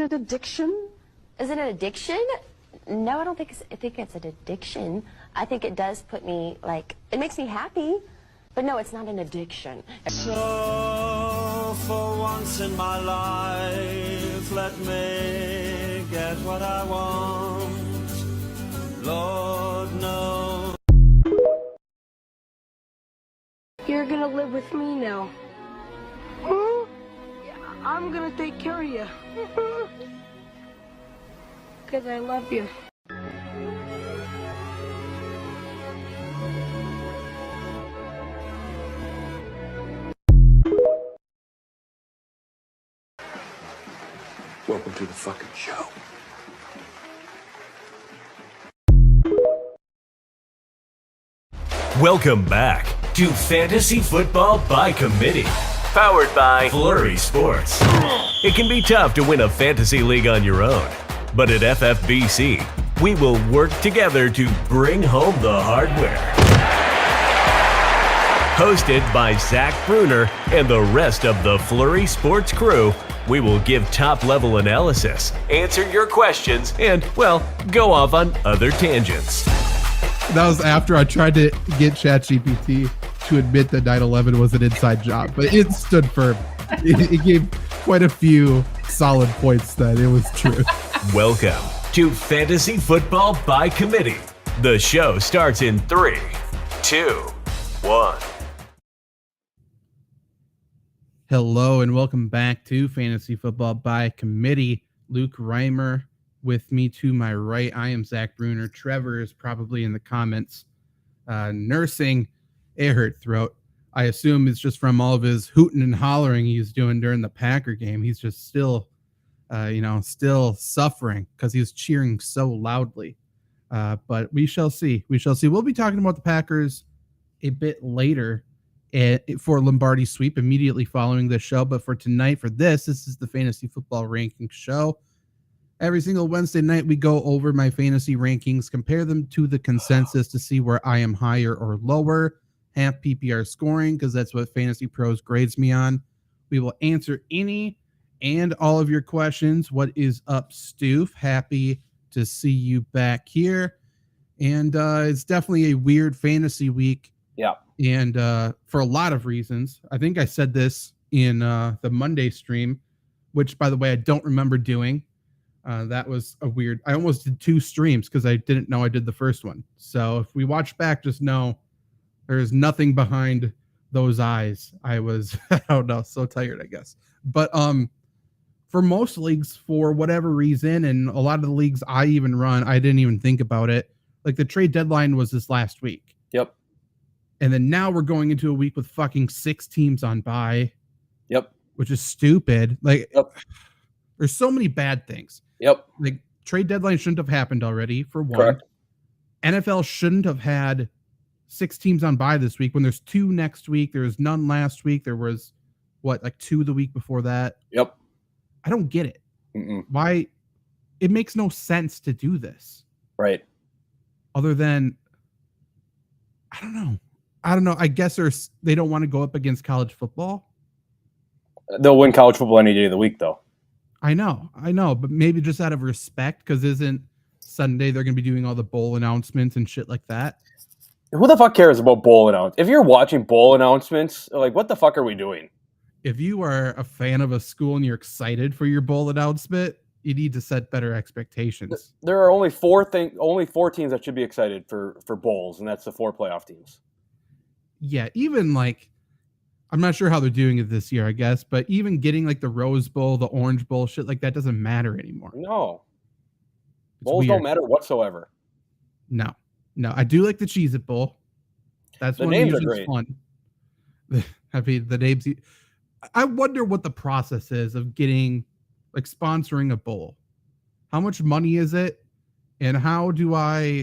it an addiction? Is it an addiction? No, I don't think it's an addiction. I think it does put me, it makes me happy. But no, it's not an addiction. So, for once in my life, let me get what I want. Lord knows. You're gonna live with me now. Huh? Yeah, I'm gonna take care of you. Because I love you. Welcome to the fucking show. Welcome back to Fantasy Football by Committee, powered by Flurry Sports. It can be tough to win a fantasy league on your own, but at FFBC, we will work together to bring home the hardware. Hosted by Zach Bruner and the rest of the Flurry Sports crew, we will give top-level analysis, answer your questions, and, well, go off on other tangents. That was after I tried to get ChatGPT to admit that 9/11 was an inside job, but it stood firm. It gave quite a few solid points that it was true. Welcome to Fantasy Football by Committee. The show starts in 3, 2, 1. Hello and welcome back to Fantasy Football by Committee. Luke Reimer with me to my right. I am Zach Bruner. Trevor is probably in the comments nursing a hurt throat. I assume it's just from all of his hooting and hollering he's doing during the Packer game. He's just still suffering because he was cheering so loudly. But we shall see. We shall see. We'll be talking about the Packers a bit later for Lombardi Sweep immediately following this show. But for tonight, this is the Fantasy Football Ranking Show. Every single Wednesday night, we go over my fantasy rankings, compare them to the consensus to see where I am higher or lower. Half PPR scoring, because that's what Fantasy Pros grades me on. We will answer any and all of your questions. What is up, Stoof? Happy to see you back here. And it's definitely a weird fantasy week. Yeah. And for a lot of reasons. I think I said this in the Monday stream, which, by the way, I don't remember doing. That was a weird... I almost did 2 streams because I didn't know I did the first one. So if we watch back, just know there's nothing behind those eyes. I was, I don't know, so tired, I guess. But for most leagues, for whatever reason, and a lot of the leagues I even run, I didn't even think about it. Like the trade deadline was this last week. Yep. And then now we're going into a week with fucking 6 teams on bye. Yep. Which is stupid. Like, yep. There's so many bad things. Yep. Like, trade deadline shouldn't have happened already, for one. Correct. NFL shouldn't have had 6 teams on bye this week when there's 2 next week. There was none last week. There was, 2 the week before that? Yep. I don't get it. Mm-mm. Why? It makes no sense to do this. Right. Other than, I don't know. I guess they don't want to go up against college football. They'll win college football any day of the week, though. I know, but maybe just out of respect, because isn't Sunday they're going to be doing all the bowl announcements and shit like that? Who the fuck cares about bowl announcements? If you're watching bowl announcements, like, what the fuck are we doing? If you are a fan of a school and you're excited for your bowl announcement, you need to set better expectations. There are only 4 teams that should be excited for bowls, and that's the 4 playoff teams. Yeah, even I'm not sure how they're doing it this year, I guess, but even getting the Rose Bowl, the Orange Bowl, shit like that doesn't matter anymore. No. Bowls don't matter whatsoever. No. I do like the Cheez-It Bowl. That's the one names of are great. Fun. I mean, the names. I wonder what the process is of getting, sponsoring a bowl. How much money is it? And how do all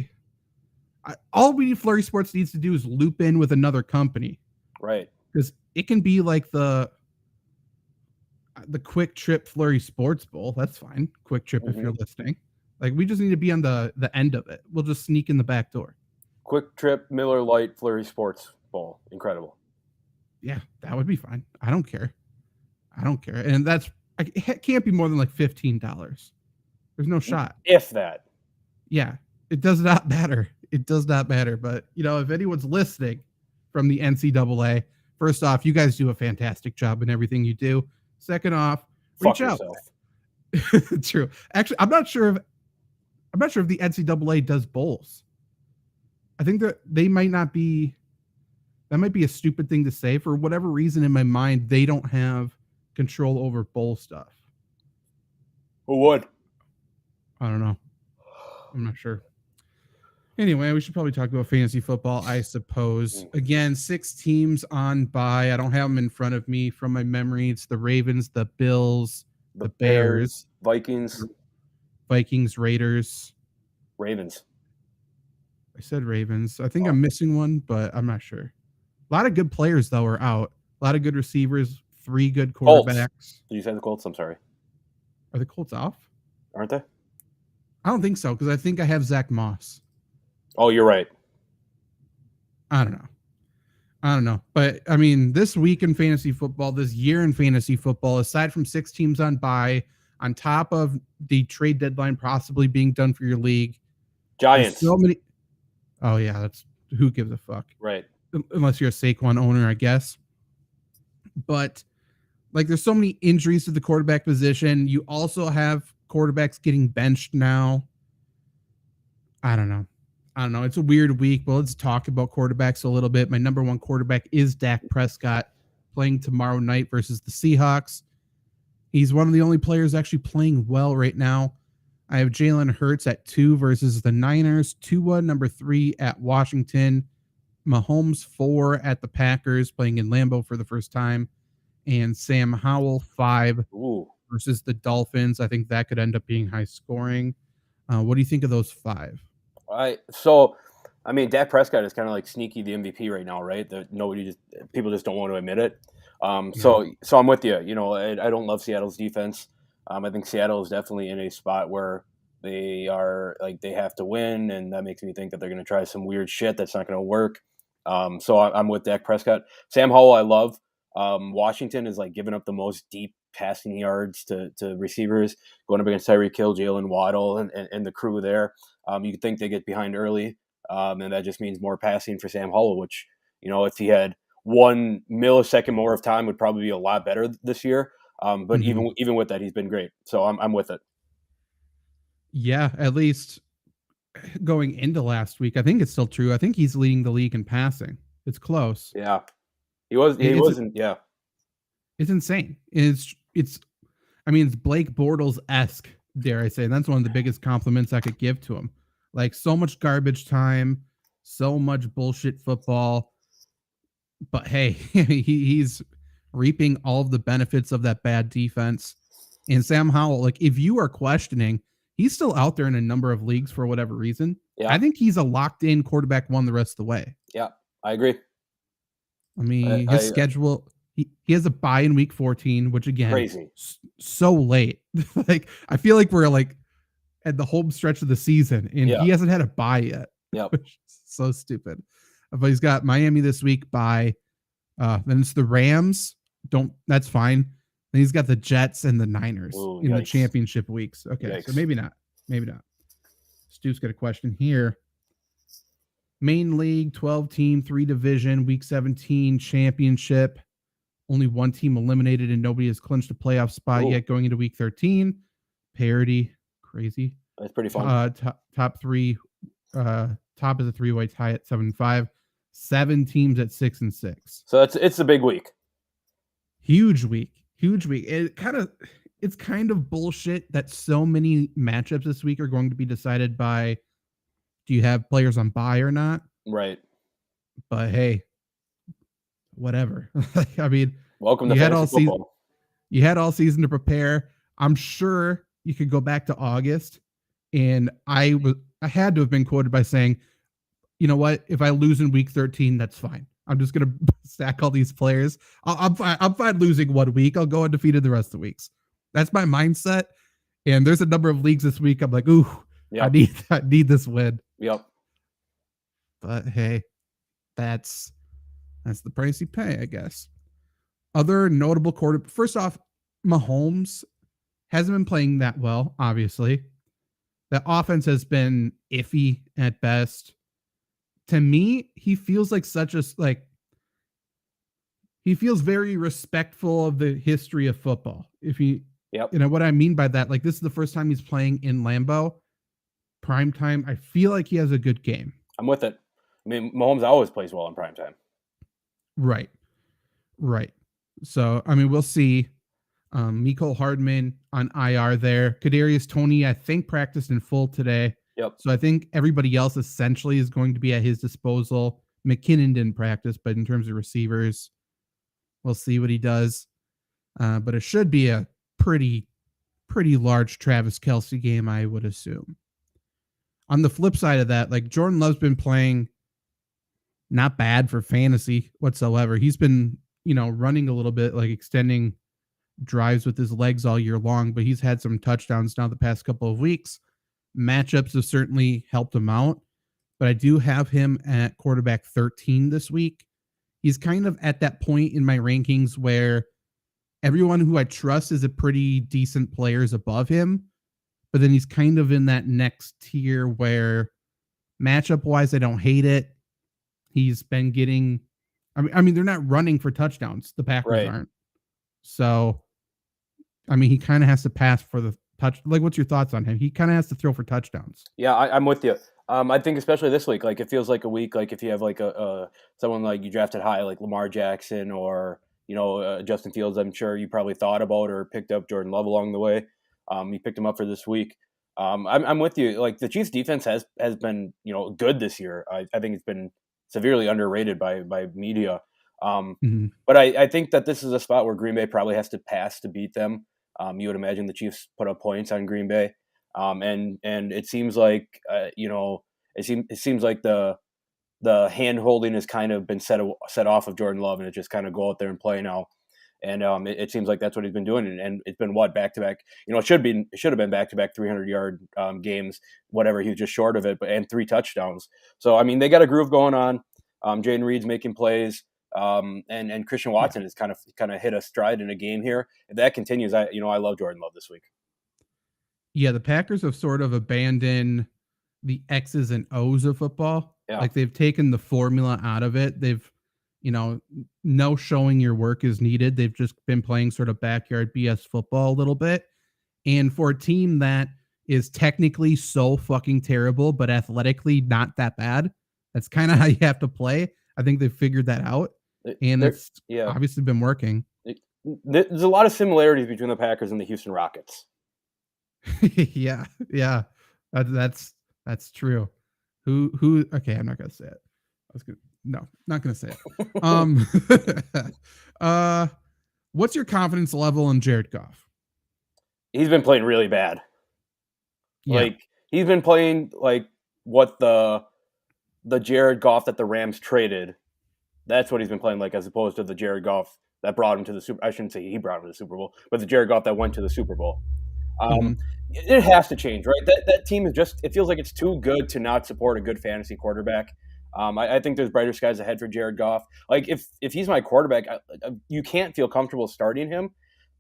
Flurry Sports needs to do is loop in with another company. Right. Because it can be like the Quick Trip Flurry Sports Bowl. That's fine. Quick Trip, if you're listening. We just need to be on the end of it. We'll just sneak in the back door. Quick Trip Miller Lite Flurry Sports Bowl. Incredible. Yeah, that would be fine. I don't care. And that's It can't be more than like $15. There's no shot. If that. Yeah, it does not matter. It does not matter. But, if anyone's listening from the NCAA, first off, you guys do a fantastic job in everything you do. Second off, reach out. True. Actually, I'm not sure if the NCAA does bowls. I think that that might be a stupid thing to say. For whatever reason in my mind, they don't have control over bowl stuff. Who would? I don't know. I'm not sure. Anyway, we should probably talk about fantasy football, I suppose. Again, 6 teams on bye. I don't have them in front of me from my memory. It's the Ravens, the Bills, the Bears, Vikings, Raiders. Ravens. I said Ravens. I think I'm missing one, but I'm not sure. A lot of good players, though, are out. A lot of good receivers, 3 good quarterbacks. Colts. Did you say the Colts? I'm sorry. Are the Colts off? Aren't they? I don't think so, because I think I have Zach Moss. Oh, you're right. I don't know. But, I mean, this week in fantasy football, this year in fantasy football, aside from 6 teams on bye, on top of the trade deadline possibly being done for your league. Giants. So many. Oh, yeah. That's who gives a fuck. Right. Unless you're a Saquon owner, I guess. But, there's so many injuries to the quarterback position. You also have quarterbacks getting benched now. I don't know. It's a weird week, but let's talk about quarterbacks a little bit. My number 1 quarterback is Dak Prescott, playing tomorrow night versus the Seahawks. He's one of the only players actually playing well right now. I have Jalen Hurts at 2 versus the Niners, Tua number 3 at Washington, Mahomes 4 at the Packers, playing in Lambeau for the first time, and Sam Howell 5 versus the Dolphins. I think that could end up being high scoring. What do you think of those 5? Dak Prescott is kind of like sneaky the MVP right now, right? That people just don't want to admit it. So I'm with you. I don't love Seattle's defense. I think Seattle is definitely in a spot where they are they have to win, and that makes me think that they're going to try some weird shit that's not going to work. So I'm with Dak Prescott. Sam Howell, I love. Washington is giving up the most deep passing yards to receivers, going up against Tyreek Hill, Jalen Waddle, and the crew there. You think they get behind early, and that just means more passing for Sam Howell, which, if he had 1 millisecond more of time, would probably be a lot better this year. But even with that, he's been great. So I'm with it. Yeah, at least going into last week, I think it's still true. I think he's leading the league in passing. It's close. Yeah, he wasn't. Yeah, it's insane. It's Blake Bortles-esque, dare I say. And that's one of the biggest compliments I could give to him. So much garbage time, so much bullshit football. But hey, he's reaping all of the benefits of that bad defense. And Sam Howell, if you are questioning, he's still out there in a number of leagues for whatever reason. Yeah. I think he's a locked-in quarterback 1 the rest of the way. Yeah, I agree. His schedule, he has a bye in week 14, which again, crazy. So late. I feel like we're at the home stretch of the season, and he hasn't had a bye yet. Yep. So stupid. But he's got Miami this week bye. Then it's the Rams. That's fine. Then he's got the Jets and the Niners in the championship weeks. Okay, so maybe not. Stu's got a question here. Main league, 12-team, 3-division, week 17 championship. Only 1 team eliminated, and nobody has clinched a playoff spot yet going into week 13. Parity, crazy. That's pretty fun. Top 3, top is a 3-way tie at 7-5. 7 teams at 6-6. So it's a big week. Huge week. It's kind of bullshit that so many matchups this week are going to be decided by, do you have players on bye or not? Right. But hey, whatever. Welcome to fantasy football. You had all season to prepare. I'm sure you could go back to August, and I had to have been quoted by saying, you know what? If I lose in week 13, that's fine. I'm just gonna stack all these players. I'm fine losing 1 week. I'll go undefeated the rest of the weeks. That's my mindset. And there's a number of leagues this week. I'm like, ooh, I need this win. Yep. But hey, that's the price you pay, I guess. Other notable first off, Mahomes hasn't been playing that well, obviously. The offense has been iffy at best. To me, he feels like he feels very respectful of the history of football. What I mean by that, like this is the first time he's playing in Lambeau, primetime. I feel like he has a good game. I'm with it. I mean, Mahomes always plays well in primetime. Right. So, I mean, we'll see. Mecole Hardman on IR there. Kadarius Toney, I think, practiced in full today. Yep. So I think everybody else essentially is going to be at his disposal. McKinnon didn't practice, but in terms of receivers, we'll see what he does. But it should be a pretty large Travis Kelce game, I would assume. On the flip side of that, like Jordan Love's been playing not bad for fantasy whatsoever. He's been, running a little bit, like extending drives with his legs all year long, but he's had some touchdowns now the past couple of weeks. Matchups have certainly helped him out, but I do have him at quarterback 13 this week. He's kind of at that point in my rankings where everyone who I trust is a pretty decent players above him, but then he's kind of in that next tier where matchup wise, I don't hate it. He's been getting, I mean, they're not running for touchdowns. The Packers aren't. So, I mean, he kind of has to pass for the touch. Like, what's your thoughts on him? He kind of has to throw for touchdowns. Yeah, I'm with you. I think especially this week, like it feels like a week, like if you have like a someone like you drafted high, like Lamar Jackson or Justin Fields, I'm sure you probably thought about or picked up Jordan Love along the way. You picked him up for this week. I'm with you. Like the Chiefs defense has been good this year. I think it's been severely underrated by media. But I think that this is a spot where Green Bay probably has to pass to beat them. You would imagine the Chiefs put up points on Green Bay. And it seems like it seems like the hand holding has kind of been set off of Jordan Love, and it just kind of go out there and play now. And it seems like that's what he's been doing, and it's been back to back. It should have been back to back 300-yard games, whatever. He was just short of it, and 3 touchdowns. So I mean, they got a groove going on. Jaden Reed's making plays, and Christian Watson has kind of hit a stride in a game here. If that continues, I love Jordan Love this week. Yeah, the Packers have sort of abandoned the X's and O's of football. Yeah. Like they've taken the formula out of it. They've, no showing your work is needed. They've just been playing sort of backyard BS football a little bit. And for a team that is technically so fucking terrible, but athletically not that bad, that's kind of how you have to play. I think they've figured that out. And it's obviously been working. There's a lot of similarities between the Packers and the Houston Rockets. yeah. That's true. Who? Okay, I'm not gonna say it. No, not gonna say it. What's your confidence level in Jared Goff? He's been playing really bad. Yeah. Like he's been playing like what the Jared Goff that the Rams traded. That's what he's been playing like, as opposed to the Jared Goff that brought him to the Super. I shouldn't say he brought him to the Super Bowl, but the Jared Goff that went to the Super Bowl. It has to change, right? That team is just, it feels like it's too good to not support a good fantasy quarterback. I think there's brighter skies ahead for Jared Goff. Like if he's my quarterback, you can't feel comfortable starting him.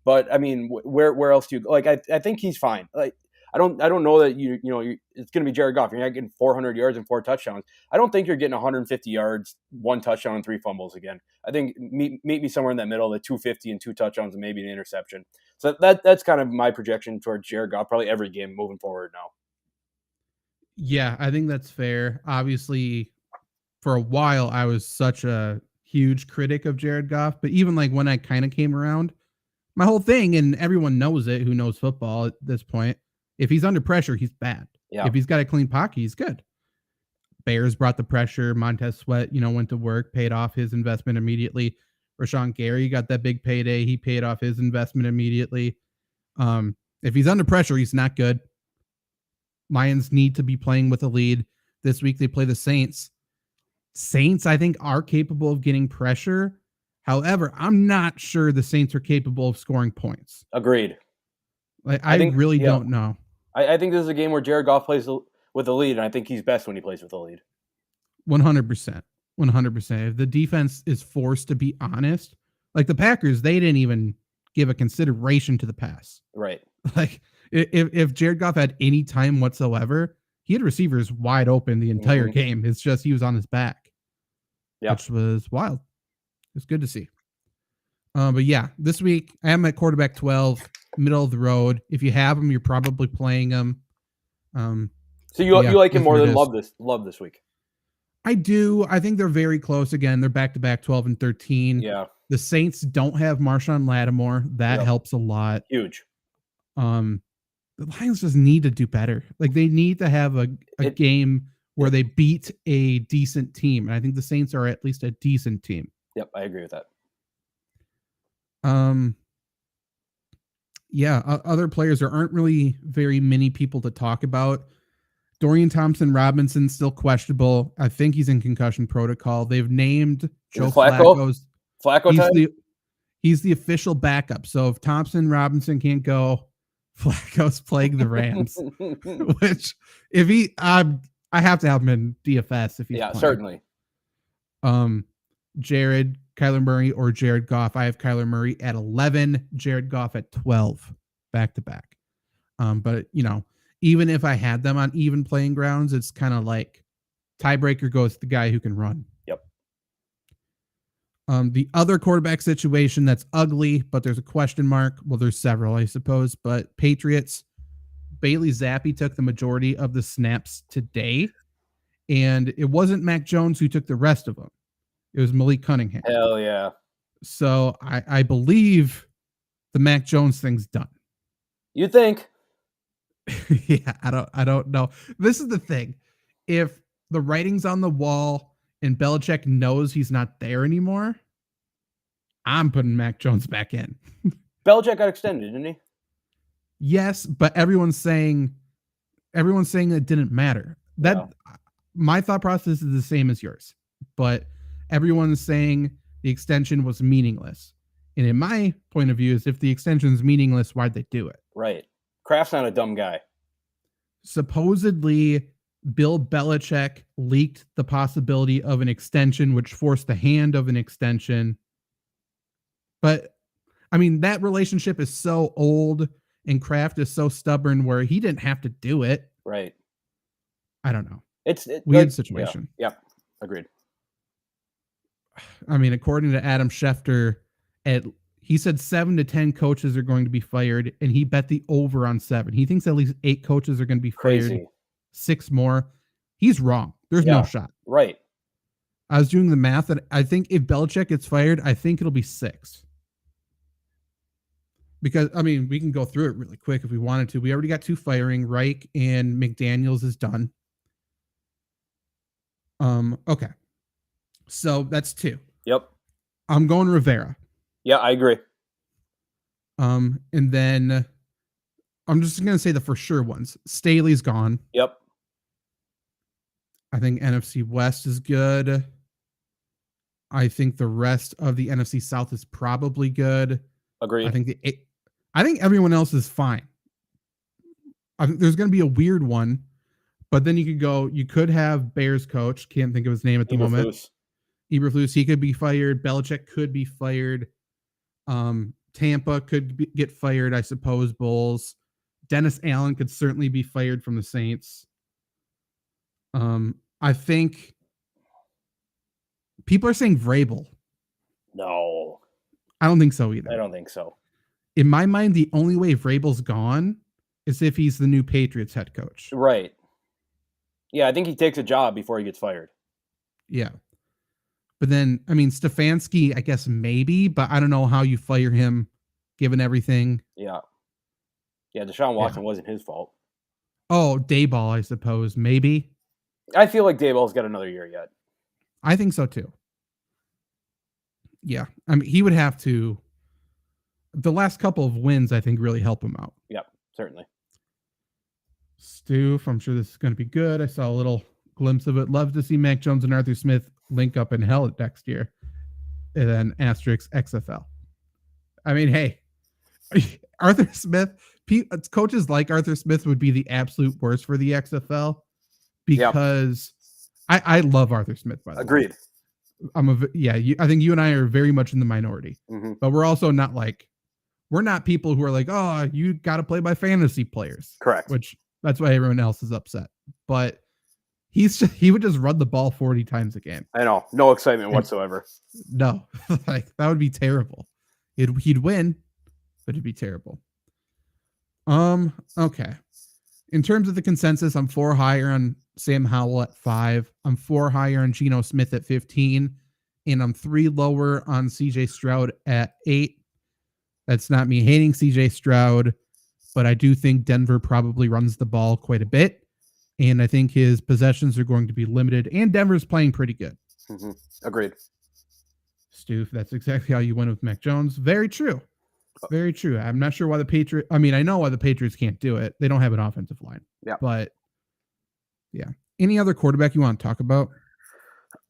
But I mean, where else do you like? I think he's fine. Like I don't know that it's going to be Jared Goff. You're not getting 400 yards and 4 touchdowns. I don't think you're getting 150 yards, 1 touchdown and 3 fumbles again. I think meet me somewhere in that middle, the 250 and 2 touchdowns and maybe an interception. So that's kind of my projection towards Jared Goff, probably every game moving forward now. Yeah, I think that's fair. Obviously, for a while, I was such a huge critic of Jared Goff, but even like when I kind of came around, my whole thing, and everyone knows it, who knows football at this point, if he's under pressure, he's bad. Yeah. If he's got a clean pocket, he's good. Bears brought the pressure. Montez Sweat, went to work, paid off his investment immediately. Rashawn Gary got that big payday. He paid off his investment immediately. If he's under pressure, he's not good. Lions need to be playing with a lead. This week they play the Saints. Saints, I think, are capable of getting pressure. However, I'm not sure the Saints are capable of scoring points. Agreed. Like I really don't know. I think this is a game where Jared Goff plays with a lead, and I think he's best when he plays with a lead. 100%. 100%. If the defense is forced to be honest, like the Packers, they didn't even give a consideration to the pass. Right. Like if Jared Goff had any time whatsoever, he had receivers wide open the entire game. It's just he was on his back, which was wild. It's good to see. But yeah, this week I am at quarterback 12, middle of the road. If you have him, you're probably playing him. So you like him more than Love this week? I do. I think they're very close. Again, they're back-to-back 12 and 13. Yeah. The Saints don't have Marshawn Lattimore. That helps a lot. Huge. The Lions just need to do better. Like they need to have a game where they beat a decent team. And I think the Saints are at least a decent team. Yep, I agree with that. Other players, there aren't really very many people to talk about. Dorian Thompson-Robinson still questionable. I think he's in concussion protocol. They've named Joe Flacco time? He's the official backup. So if Thompson-Robinson can't go, Flacco's playing the Rams. Which if I have to have him in DFS if he's playing. Certainly. Jared, Kyler Murray, or Jared Goff. I have Kyler Murray at 11, Jared Goff at 12, back to back. But even if I had them on even playing grounds, it's kind of like tiebreaker goes to the guy who can run. Yep. The other quarterback situation that's ugly, but there's a question mark. Well, there's several, I suppose, but Patriots, Bailey Zappi took the majority of the snaps today, and it wasn't Mac Jones who took the rest of them. It was Malik Cunningham. Hell yeah. So I believe the Mac Jones thing's done. You think? Yeah, I don't know. This is the thing. If the writing's on the wall and Belichick knows he's not there anymore, I'm putting Mac Jones back in. Belichick got extended, didn't he? Yes, but everyone's saying it didn't matter. My thought process is the same as yours, but everyone's saying the extension was meaningless. And in my point of view is if the extension is meaningless, why'd they do it? Right. Kraft's not a dumb guy. Supposedly, Bill Belichick leaked the possibility of an extension, which forced the hand of an extension. But, I mean, that relationship is so old and Kraft is so stubborn where he didn't have to do it. Right. I don't know. It's weird situation. Yeah. Agreed. I mean, according to Adam Schefter, he said 7 to 10 coaches are going to be fired, and he bet the over on 7. He thinks at least 8 coaches are going to be fired. Crazy. 6 more. He's wrong. There's no shot. Right. I was doing the math, and I think if Belichick gets fired, I think it'll be 6. Because, I mean, we can go through it really quick if we wanted to. We already got 2 firing. Reich and McDaniels is done. Okay. So that's 2. Yep. I'm going Rivera. Yeah, I agree. And then I'm just going to say the for sure ones. Staley's gone. Yep. I think NFC West is good. I think the rest of the NFC South is probably good. Agreed. I think everyone else is fine. I think there's going to be a weird one, but then you could have Bears coach. Can't think of his name at the moment. Eberflus, he could be fired. Belichick could be fired. Tampa could get fired, I suppose. Bulls. Dennis Allen could certainly be fired from the Saints. I think people are saying Vrabel. No. I don't think so either. I don't think so. In my mind, the only way Vrabel's gone is if he's the new Patriots head coach. Right. Yeah, I think he takes a job before he gets fired. Yeah. But then, I mean, Stefanski, I guess maybe, but I don't know how you fire him given everything. Yeah. Yeah, Deshaun Watson wasn't his fault. Oh, Dayball, I suppose. Maybe. I feel like Dayball's got another year yet. I think so, too. Yeah. I mean, he would have to. The last couple of wins, I think, really help him out. Yep, certainly. Stoof, I'm sure this is going to be good. I saw a little glimpse of it. Love to see Mac Jones and Arthur Smith link up in hell next year. And then asterisk XFL. I mean, hey, Arthur Smith, coaches like Arthur Smith would be the absolute worst for the XFL because I love Arthur Smith, by the way. Agreed. I think you and I are very much in the minority, but we're also not like, we're not people who are like, oh, you got to play by fantasy players. Correct. Which that's why everyone else is upset. But he would just run the ball 40 times a game. I know. No excitement whatsoever. No, like that would be terrible. He'd win, but it'd be terrible. Okay. In terms of the consensus, I'm 4 higher on Sam Howell at 5. I'm 4 higher on Geno Smith at 15. And I'm 3 lower on CJ Stroud at 8. That's not me hating CJ Stroud, but I do think Denver probably runs the ball quite a bit. And I think his possessions are going to be limited. And Denver's playing pretty good. Mm-hmm. Agreed. Stu, that's exactly how you win with Mac Jones. Very true. Very true. I'm not sure why the Patriots... I mean, I know why the Patriots can't do it. They don't have an offensive line. Yeah. But, yeah. Any other quarterback you want to talk about?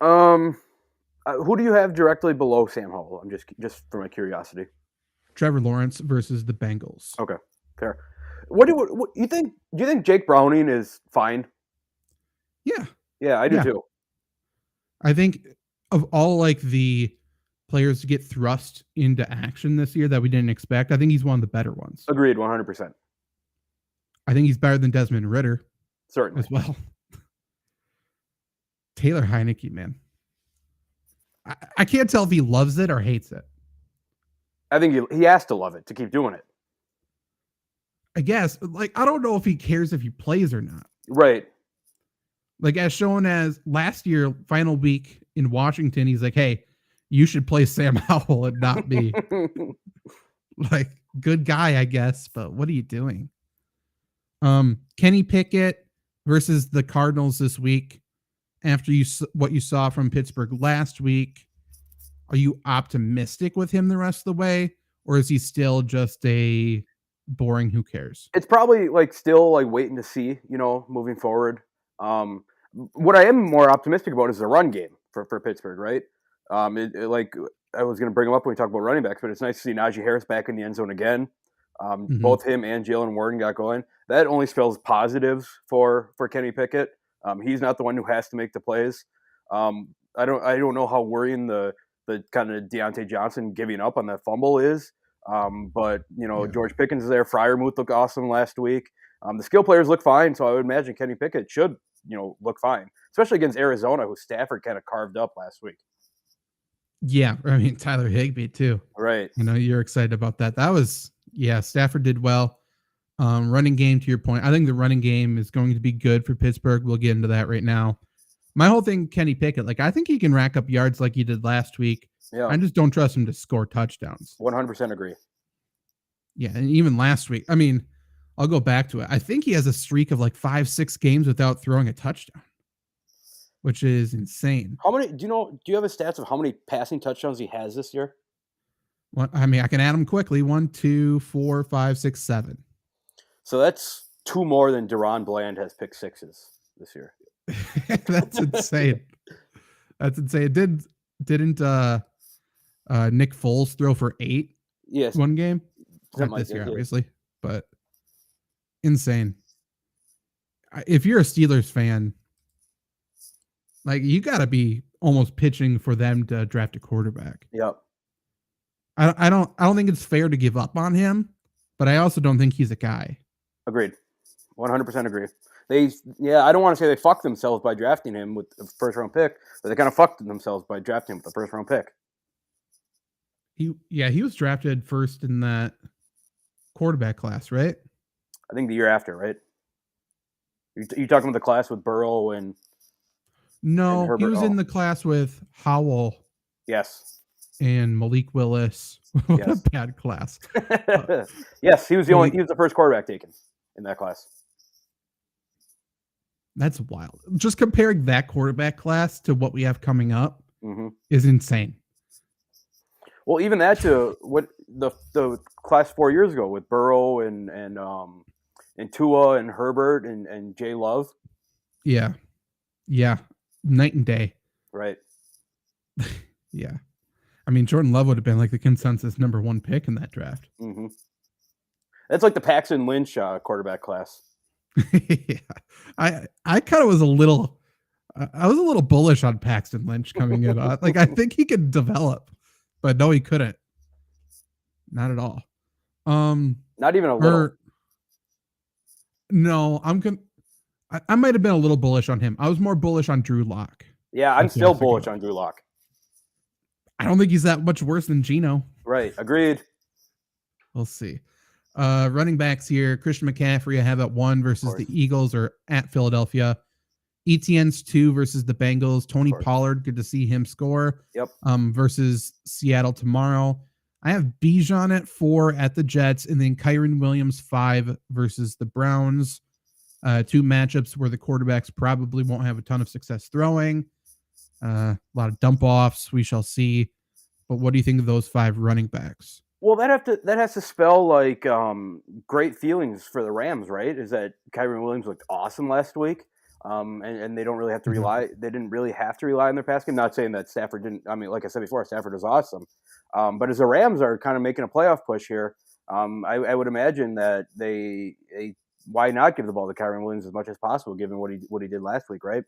Who do you have directly below Sam Howell? I'm just for my curiosity. Trevor Lawrence versus the Bengals. Okay, fair. What you think? Do you think Jake Browning is fine? Yeah. Yeah, I do too. I think of all like the players to get thrust into action this year that we didn't expect, I think he's one of the better ones. Agreed, 100%. I think he's better than Desmond Ridder. Certainly. As well. Taylor Heineke, man. I can't tell if he loves it or hates it. I think he has to love it to keep doing it. I guess. Like, I don't know if he cares if he plays or not. Right. Like, as shown as last year, final week in Washington, he's like, hey, you should play Sam Howell and not me. Like, good guy, I guess, but what are you doing? Kenny Pickett versus the Cardinals this week. After what you saw from Pittsburgh last week, are you optimistic with him the rest of the way, or is he still just a boring who cares? It's probably like still like waiting to see, moving forward. What I am more optimistic about is the run game for Pittsburgh, right? Like I was going to bring him up when we talk about running backs, but it's nice to see Najee Harris back in the end zone again. Both him and Jalen Warden got going. That only spells positives for Kenny Pickett. He's not the one who has to make the plays. I don't know how worrying the kind of Deontay Johnson giving up on that fumble is. But George Pickens is there. Freiermuth looked awesome last week. The skill players look fine, so I would imagine Kenny Pickett should look fine, especially against Arizona, who Stafford kind of carved up last week. Yeah, I mean Tyler Higbee too. Right. You're excited about that. Stafford did well. Running game, to your point, I think the running game is going to be good for Pittsburgh. We'll get into that right now. My whole thing, Kenny Pickett, like I think he can rack up yards like he did last week. Yeah. I just don't trust him to score touchdowns. 100% agree. Yeah, and even last week, I mean, I'll go back to it. I think he has a streak of like 5-6 games without throwing a touchdown, which is insane. How many? Do you have a stats of how many passing touchdowns he has this year? I mean, I can add them quickly. 1, 2, 4, 5, 6, 7. So that's 2 more than Deron Bland has pick sixes this year. That's insane. That's insane. Didn't Nick Foles throw for 8? Yes. One game? Not Something this like year, that, yeah. obviously, but insane. If you're a Steelers fan, like you got to be almost pitching for them to draft a quarterback. Yep. I don't think it's fair to give up on him, but I also don't think he's a guy. Agreed. 100% agree. I don't want to say they fucked themselves by drafting him with a first round pick, but they kind of fucked themselves by drafting him with a first round pick. He was drafted first in that quarterback class, right? I think the year after, right? You talking about the class with Burrow and No, Herbert? he was in the class with Howell Yes. and Malik Willis. What Yes. a bad class. Yes, he was the first quarterback taken in that class. That's wild. Just comparing that quarterback class to what we have coming up is insane. Well, even that to what the class 4 years ago with Burrow and Tua and Herbert and Jay Love. Yeah. Night and day. Right. Yeah. I mean, Jordan Love would have been like the consensus number 1 pick in that draft. Mm-hmm. That's like the Paxton Lynch quarterback class. Yeah. I kind of was a little bullish on Paxton Lynch coming in. Like I think he could develop, but no, he couldn't. Not at all. Not even a little. No, I might have been a little bullish on him. I was more bullish on Drew Lock. Yeah, I'm still bullish on Drew Lock. I don't think he's that much worse than Geno. Right, agreed. We'll see. Running backs here, Christian McCaffrey, I have at 1 versus the Eagles or at Philadelphia. ETN's 2 versus the Bengals. Tony Pollard, good to see him score. Yep. Versus Seattle tomorrow. I have Bijan at 4 at the Jets, and then Kyren Williams 5 versus the Browns. 2 matchups where the quarterbacks probably won't have a ton of success throwing. A lot of dump offs. We shall see. But what do you think of those 5 running backs? Well, that has to spell like great feelings for the Rams, right? Is that Kyren Williams looked awesome last week, and they don't really have to rely. They didn't really have to rely on their pass game. Not saying that Stafford didn't. I mean, like I said before, Stafford was awesome, but as the Rams are kind of making a playoff push here, I would imagine that they why not give the ball to Kyren Williams as much as possible, given what he did last week, right?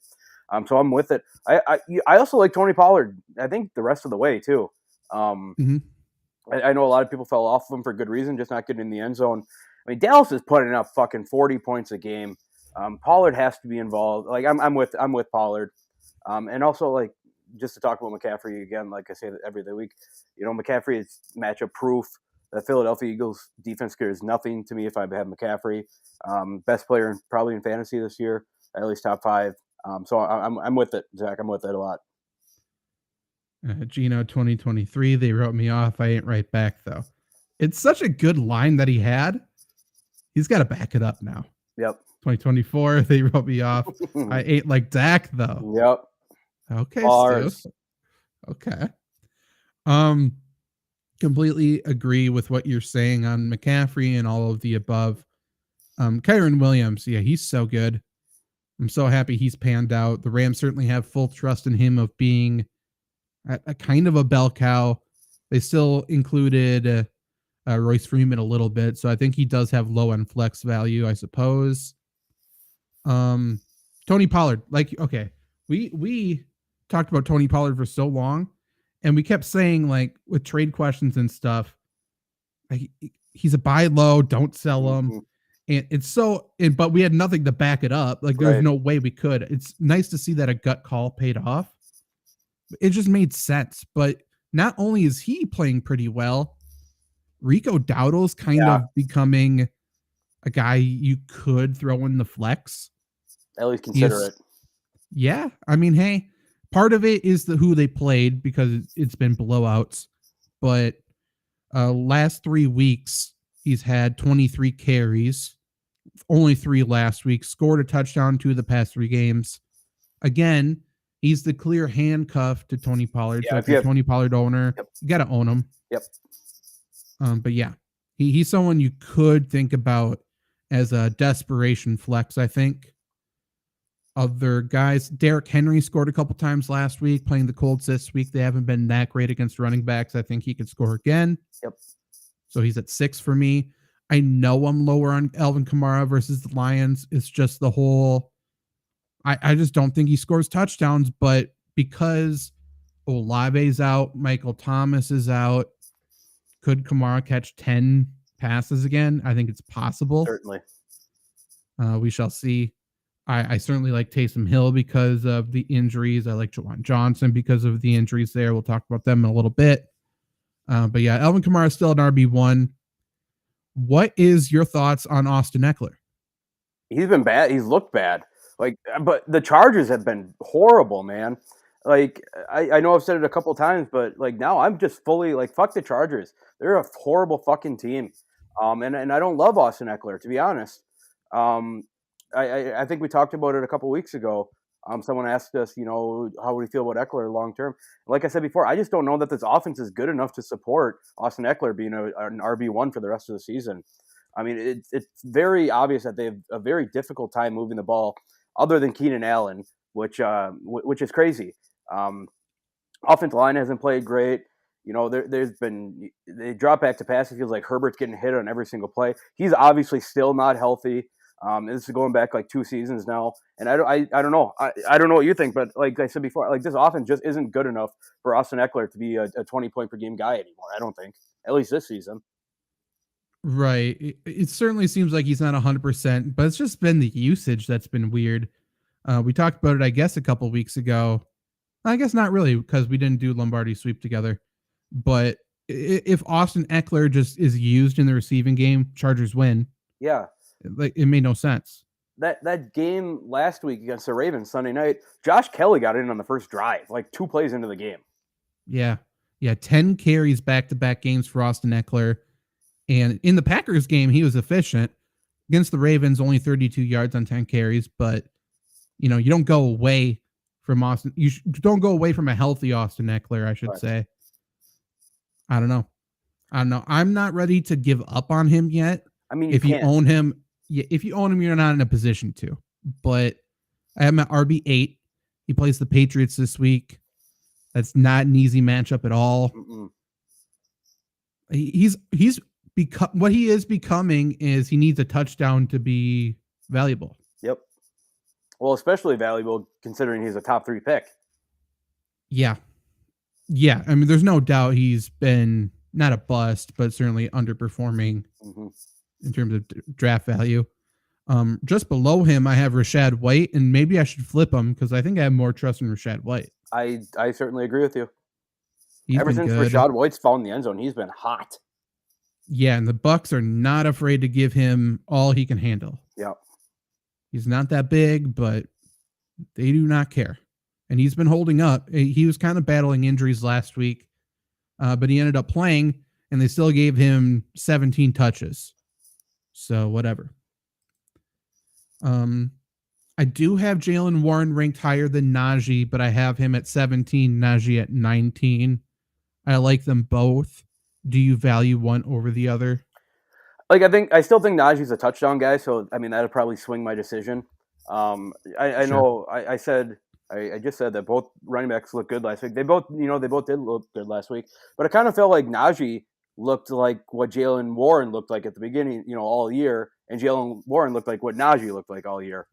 So I'm with it. I also like Tony Pollard. I think the rest of the way too. I know a lot of people fell off of him for good reason, just not getting in the end zone. I mean, Dallas is putting up fucking 40 points a game. Pollard has to be involved. Like I'm with Pollard, and also like just to talk about McCaffrey again, like I say every other week, McCaffrey is matchup proof. The Philadelphia Eagles defense cares nothing to me if I have McCaffrey. Best player probably in fantasy this year, at least top 5. So I'm with it, Zach. I'm with it a lot. Geno 2023, they wrote me off. I ain't right back, though. It's such a good line that he had. He's got to back it up now. Yep. 2024, they wrote me off. I ain't like Dak, though. Yep. Okay, Stu. Okay. Completely agree with what you're saying on McCaffrey and all of the above. Kyren Williams, yeah, he's so good. I'm so happy he's panned out. The Rams certainly have full trust in him of being a kind of a bell cow. They still included Royce Freeman a little bit, so I think he does have low end flex value, I suppose. Tony Pollard, we talked about Tony Pollard for so long, and we kept saying like with trade questions and stuff, like, he's a buy low, don't sell him. And it's so, but we had nothing to back it up. Like there's no way we could. It's nice to see that a gut call paid off. It just made sense. But not only is he playing pretty well, Rico Dowdle's kind of becoming a guy you could throw in the flex. At least consider it. Yeah. I mean, hey, part of it is who they played because it's been blowouts. But last 3 weeks, he's had 23 carries, only 3 last week, scored a touchdown 2 of the past 3 games. Again, he's the clear handcuff to Tony Pollard. Yeah, so if you're a Tony Pollard owner, you got to own him. Yep. But yeah, he's someone you could think about as a desperation flex, I think. Other guys, Derrick Henry scored a couple times last week, playing the Colts this week. They haven't been that great against running backs. I think he could score again. Yep. So he's at 6 for me. I know I'm lower on Alvin Kamara versus the Lions. It's just the whole, I just don't think he scores touchdowns, but because Olave's out, Michael Thomas is out, could Kamara catch 10 passes again? I think it's possible. Certainly. We shall see. I certainly like Taysom Hill because of the injuries. I like Jawan Johnson because of the injuries there. We'll talk about them in a little bit. But yeah, Alvin Kamara is still an RB1. What is your thoughts on Austin Eckler? He's been bad. He's looked bad. But the Chargers have been horrible, man. Like, I know I've said it a couple of times, but like now I'm just fully like, fuck the Chargers. They're a horrible fucking team. And I don't love Austin Eckler, to be honest. I think we talked about it a couple of weeks ago. Someone asked us, how would we feel about Eckler long term? Like I said before, I just don't know that this offense is good enough to support Austin Eckler being an RB1 for the rest of the season. I mean, it's very obvious that they have a very difficult time moving the ball, other than Keenan Allen, which is crazy. Offensive line hasn't played great. They drop back to pass. It feels like Herbert's getting hit on every single play. He's obviously still not healthy. This is going back like 2 seasons now, and I don't know. I don't know what you think, but like I said before, like this offense just isn't good enough for Austin Eckler to be a 20-point per game guy anymore. I don't think, at least this season. Right. It certainly seems like he's not 100%, but it's just been the usage that's been weird. We talked about it, I guess, a couple weeks ago. I guess not really because we didn't do Lombardi sweep together. But if Austin Eckler just is used in the receiving game, Chargers win. Yeah. Like it made no sense. That game last week against the Ravens Sunday night, Josh Kelly got in on the first drive, like 2 plays into the game. Yeah. 10 carries back-to-back games for Austin Eckler. And in the Packers game, he was efficient. Against the Ravens, only 32 yards on 10 carries. But, you don't go away from Austin. Don't go away from a healthy Austin Eckler, I should say. I don't know. I'm not ready to give up on him yet. I mean, if you own him, you're not in a position to. But I have him at RB8. He plays the Patriots this week. That's not an easy matchup at all. Mm-mm. He's what he is becoming is he needs a touchdown to be valuable. Yep. Well, especially valuable considering he's a top 3 pick. Yeah. I mean, there's no doubt he's been not a bust, but certainly underperforming in terms of draft value. Just below him, I have Rashad White, and maybe I should flip him because I think I have more trust in Rashad White. I certainly agree with you. He's Ever since good. Rashad White's found the end zone, he's been hot. Yeah, and the Bucs are not afraid to give him all he can handle. Yeah. He's not that big, but they do not care. And he's been holding up. He was kind of battling injuries last week, but he ended up playing, and they still gave him 17 touches. So whatever. I do have Jalen Warren ranked higher than Najee, but I have him at 17, Najee at 19. I like them both. Do you value one over the other? Like, I still think Najee's a touchdown guy, so I mean that'll probably swing my decision. I know I just said that both running backs looked good last week. They both did look good last week, but I kind of felt like Najee looked like what Jalen Warren looked like at the beginning, all year, and Jalen Warren looked like what Najee looked like all year.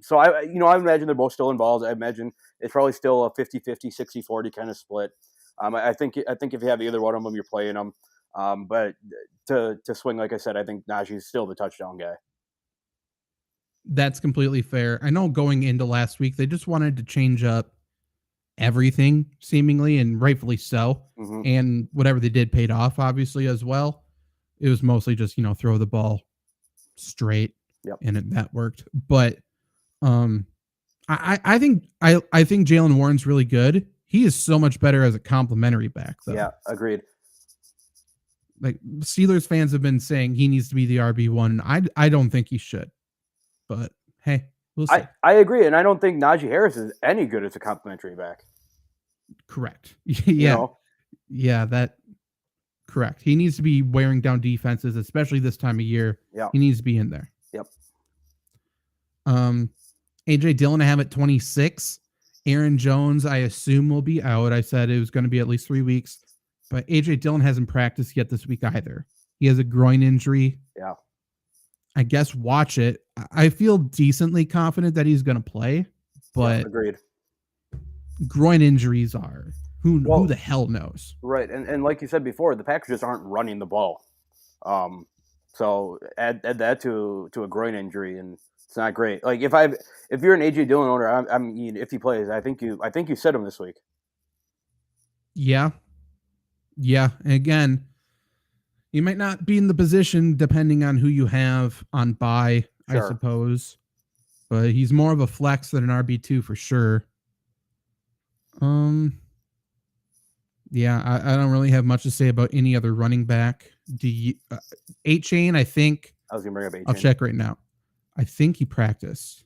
So I imagine they're both still involved. I imagine it's probably still a 50-50, 60-40 kind of split. I think if you have either one of them, you're playing them. But to swing, like I said, I think Najee's still the touchdown guy. That's completely fair. I know going into last week, they just wanted to change up everything seemingly, and rightfully so. Mm-hmm. And whatever they did paid off, obviously, as well. It was mostly just, throw the ball straight. Yep. And that worked. But I think Jalen Warren's really good. He is so much better as a complimentary back, though. Yeah, agreed. Like Steelers fans have been saying he needs to be the RB1. I don't think he should. But hey, we'll see. I agree, and I don't think Najee Harris is any good as a complimentary back. Correct. Yeah. Yeah, correct. He needs to be wearing down defenses, especially this time of year. Yeah. He needs to be in there. Yep. AJ Dillon I have at 26. Aaron Jones, I assume, will be out. I said it was going to be at least 3 weeks, but AJ Dillon hasn't practiced yet this week either. He has a groin injury. Yeah. I guess watch it. I feel decently confident that he's going to play, but agreed. Groin injuries are who the hell knows? Right. And like you said before, the Packers just aren't running the ball. So add that to a groin injury, and it's not great. Like if you're an AJ Dillon owner, I mean, if he plays, I think you sit him this week. Yeah. And again, you might not be in the position depending on who you have on bye, sure. I suppose. But he's more of a flex than an RB2 for sure. Yeah, I don't really have much to say about any other running back. Do you? A-Chain, I think. I was gonna bring up A-Chain. I'll check right now. I think he practiced.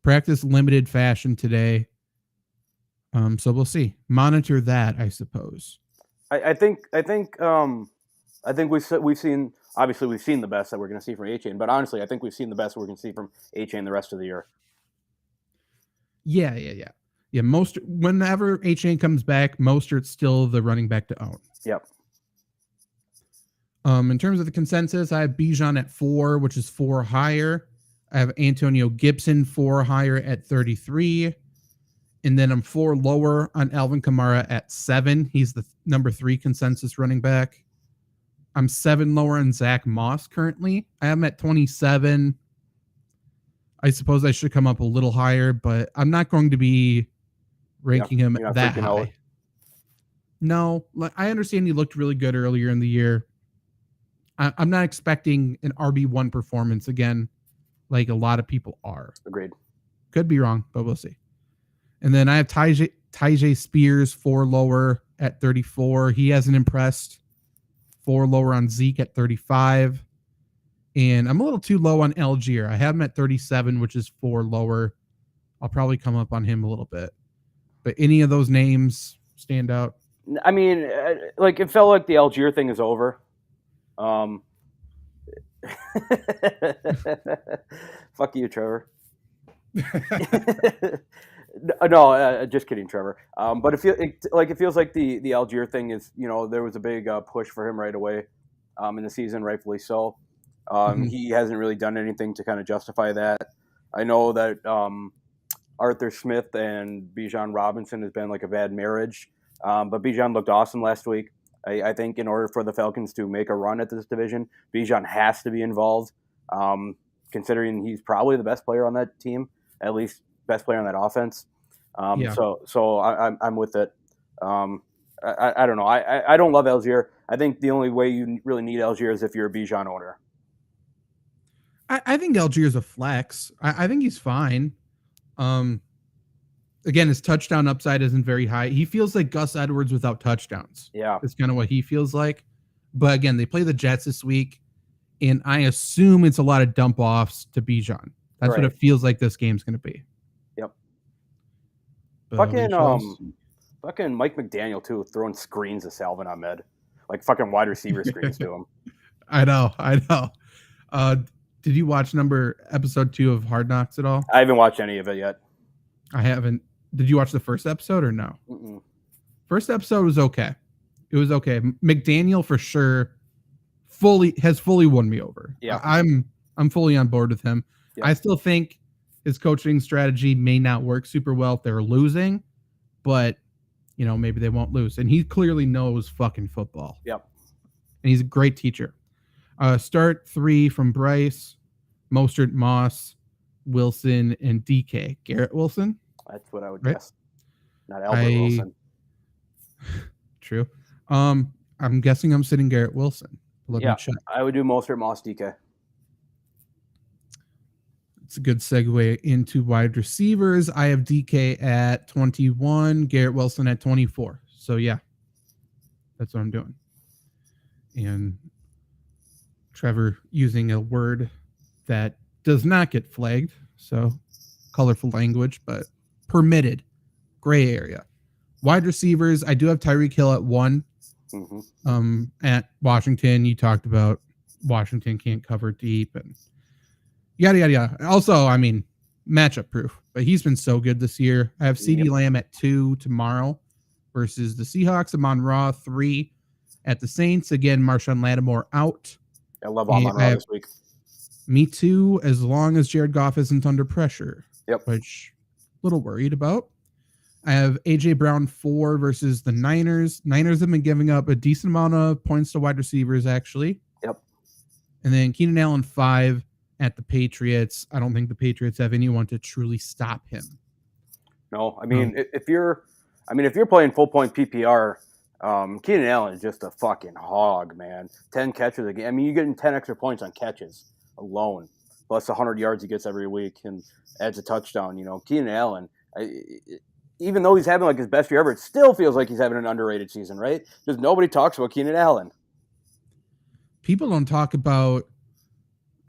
Limited fashion today. So we'll see. Monitor that, I suppose. I think we've seen, obviously we've seen the best that we're going to see from A-Chain, but honestly, I think we've seen the best we're going to see from A-Chain the rest of the year. Yeah. Whenever A-Chain comes back, Mostert's still the running back to own. Yep. In terms of the consensus, I have Bijan at 4, which is 4 higher. I have Antonio Gibson 4 higher at 33. And then I'm 4 lower on Alvin Kamara at 7. He's the number 3 consensus running back. I'm 7 lower on Zach Moss currently. I am at 27. I suppose I should come up a little higher, but I'm not going to be ranking him you're not that freaking high. out? No, I understand he looked really good earlier in the year. I'm not expecting an RB1 performance again, like a lot of people are. Agreed. Could be wrong, but we'll see. And then I have Tyjae Spears 4 lower at 34. He hasn't impressed. 4 lower on Zeke at 35. And I'm a little too low on Algier. I have him at 37, which is 4 lower. I'll probably come up on him a little bit. But any of those names stand out? I mean, like it felt like the Algier thing is over. Fuck you, Trevor. No, just kidding, Trevor. But it feels like the Algier thing is, there was a big push for him right away in the season, rightfully so. He hasn't really done anything to kind of justify that. I know that Arthur Smith and Bijan Robinson has been like a bad marriage, but Bijan looked awesome last week. I think in order for the Falcons to make a run at this division, Bijan has to be involved, considering he's probably the best player on that team, at least best player on that offense. So I'm with it. I don't know. I don't love Algier. I think the only way you really need Algier is if you're a Bijan owner. I think Algier's a flex. I think he's fine. Again, his touchdown upside isn't very high. He feels like Gus Edwards without touchdowns. Yeah. It's kind of what he feels like. But again, they play the Jets this week, and I assume it's a lot of dump offs to Bijan. That's what it feels like this game's going to be. Yep. But fucking Mike McDaniel, too, throwing screens to Salvin Ahmed. Like fucking wide receiver screens to him. I know. Did you watch episode 2 of Hard Knocks at all? I haven't watched any of it yet. I haven't. Did you watch the first episode or no? Mm-mm. First episode was okay. It was okay. McDaniel for sure has fully won me over. Yeah. I'm fully on board with him. Yeah. I still think his coaching strategy may not work super well if they're losing, but maybe they won't lose. And he clearly knows fucking football. Yep. And he's a great teacher. Start 3 from Bryce, Mostert, Moss, Wilson, and DK. Garrett Wilson? That's what I would Right? guess. Not Albert Wilson. True. I'm guessing I'm sitting Garrett Wilson. Let me check. I would do Mostert, Moss, DK. It's a good segue into wide receivers. I have DK at 21, Garrett Wilson at 24. So, yeah, that's what I'm doing. And Trevor using a word that does not get flagged. So, colorful language, but permitted. Gray area. Wide receivers, I do have Tyreek Hill at 1. Mm-hmm. At Washington, you talked about Washington can't cover deep and yada, yada, yada. Also, I mean, matchup proof, but he's been so good this year. I have CeeDee Lamb at 2 tomorrow versus the Seahawks. Amon-Ra 3 at the Saints. Again, Marshawn Lattimore out. I love Amon-Ra this week. Me too, as long as Jared Goff isn't under pressure. Yep. Which a little worried about. I have A.J. Brown 4 versus the Niners. Niners have been giving up a decent amount of points to wide receivers, actually. Yep. And then Keenan Allen 5 at the Patriots. I don't think the Patriots have anyone to truly stop him. No, I mean, if you're playing full point PPR, Keenan Allen is just a fucking hog, man. 10 catches a game. I mean, you're getting 10 extra points on catches alone, plus 100 yards he gets every week and adds a touchdown. Keenan Allen, even though he's having like his best year ever, it still feels like he's having an underrated season, right? Just nobody talks about Keenan Allen. People don't talk about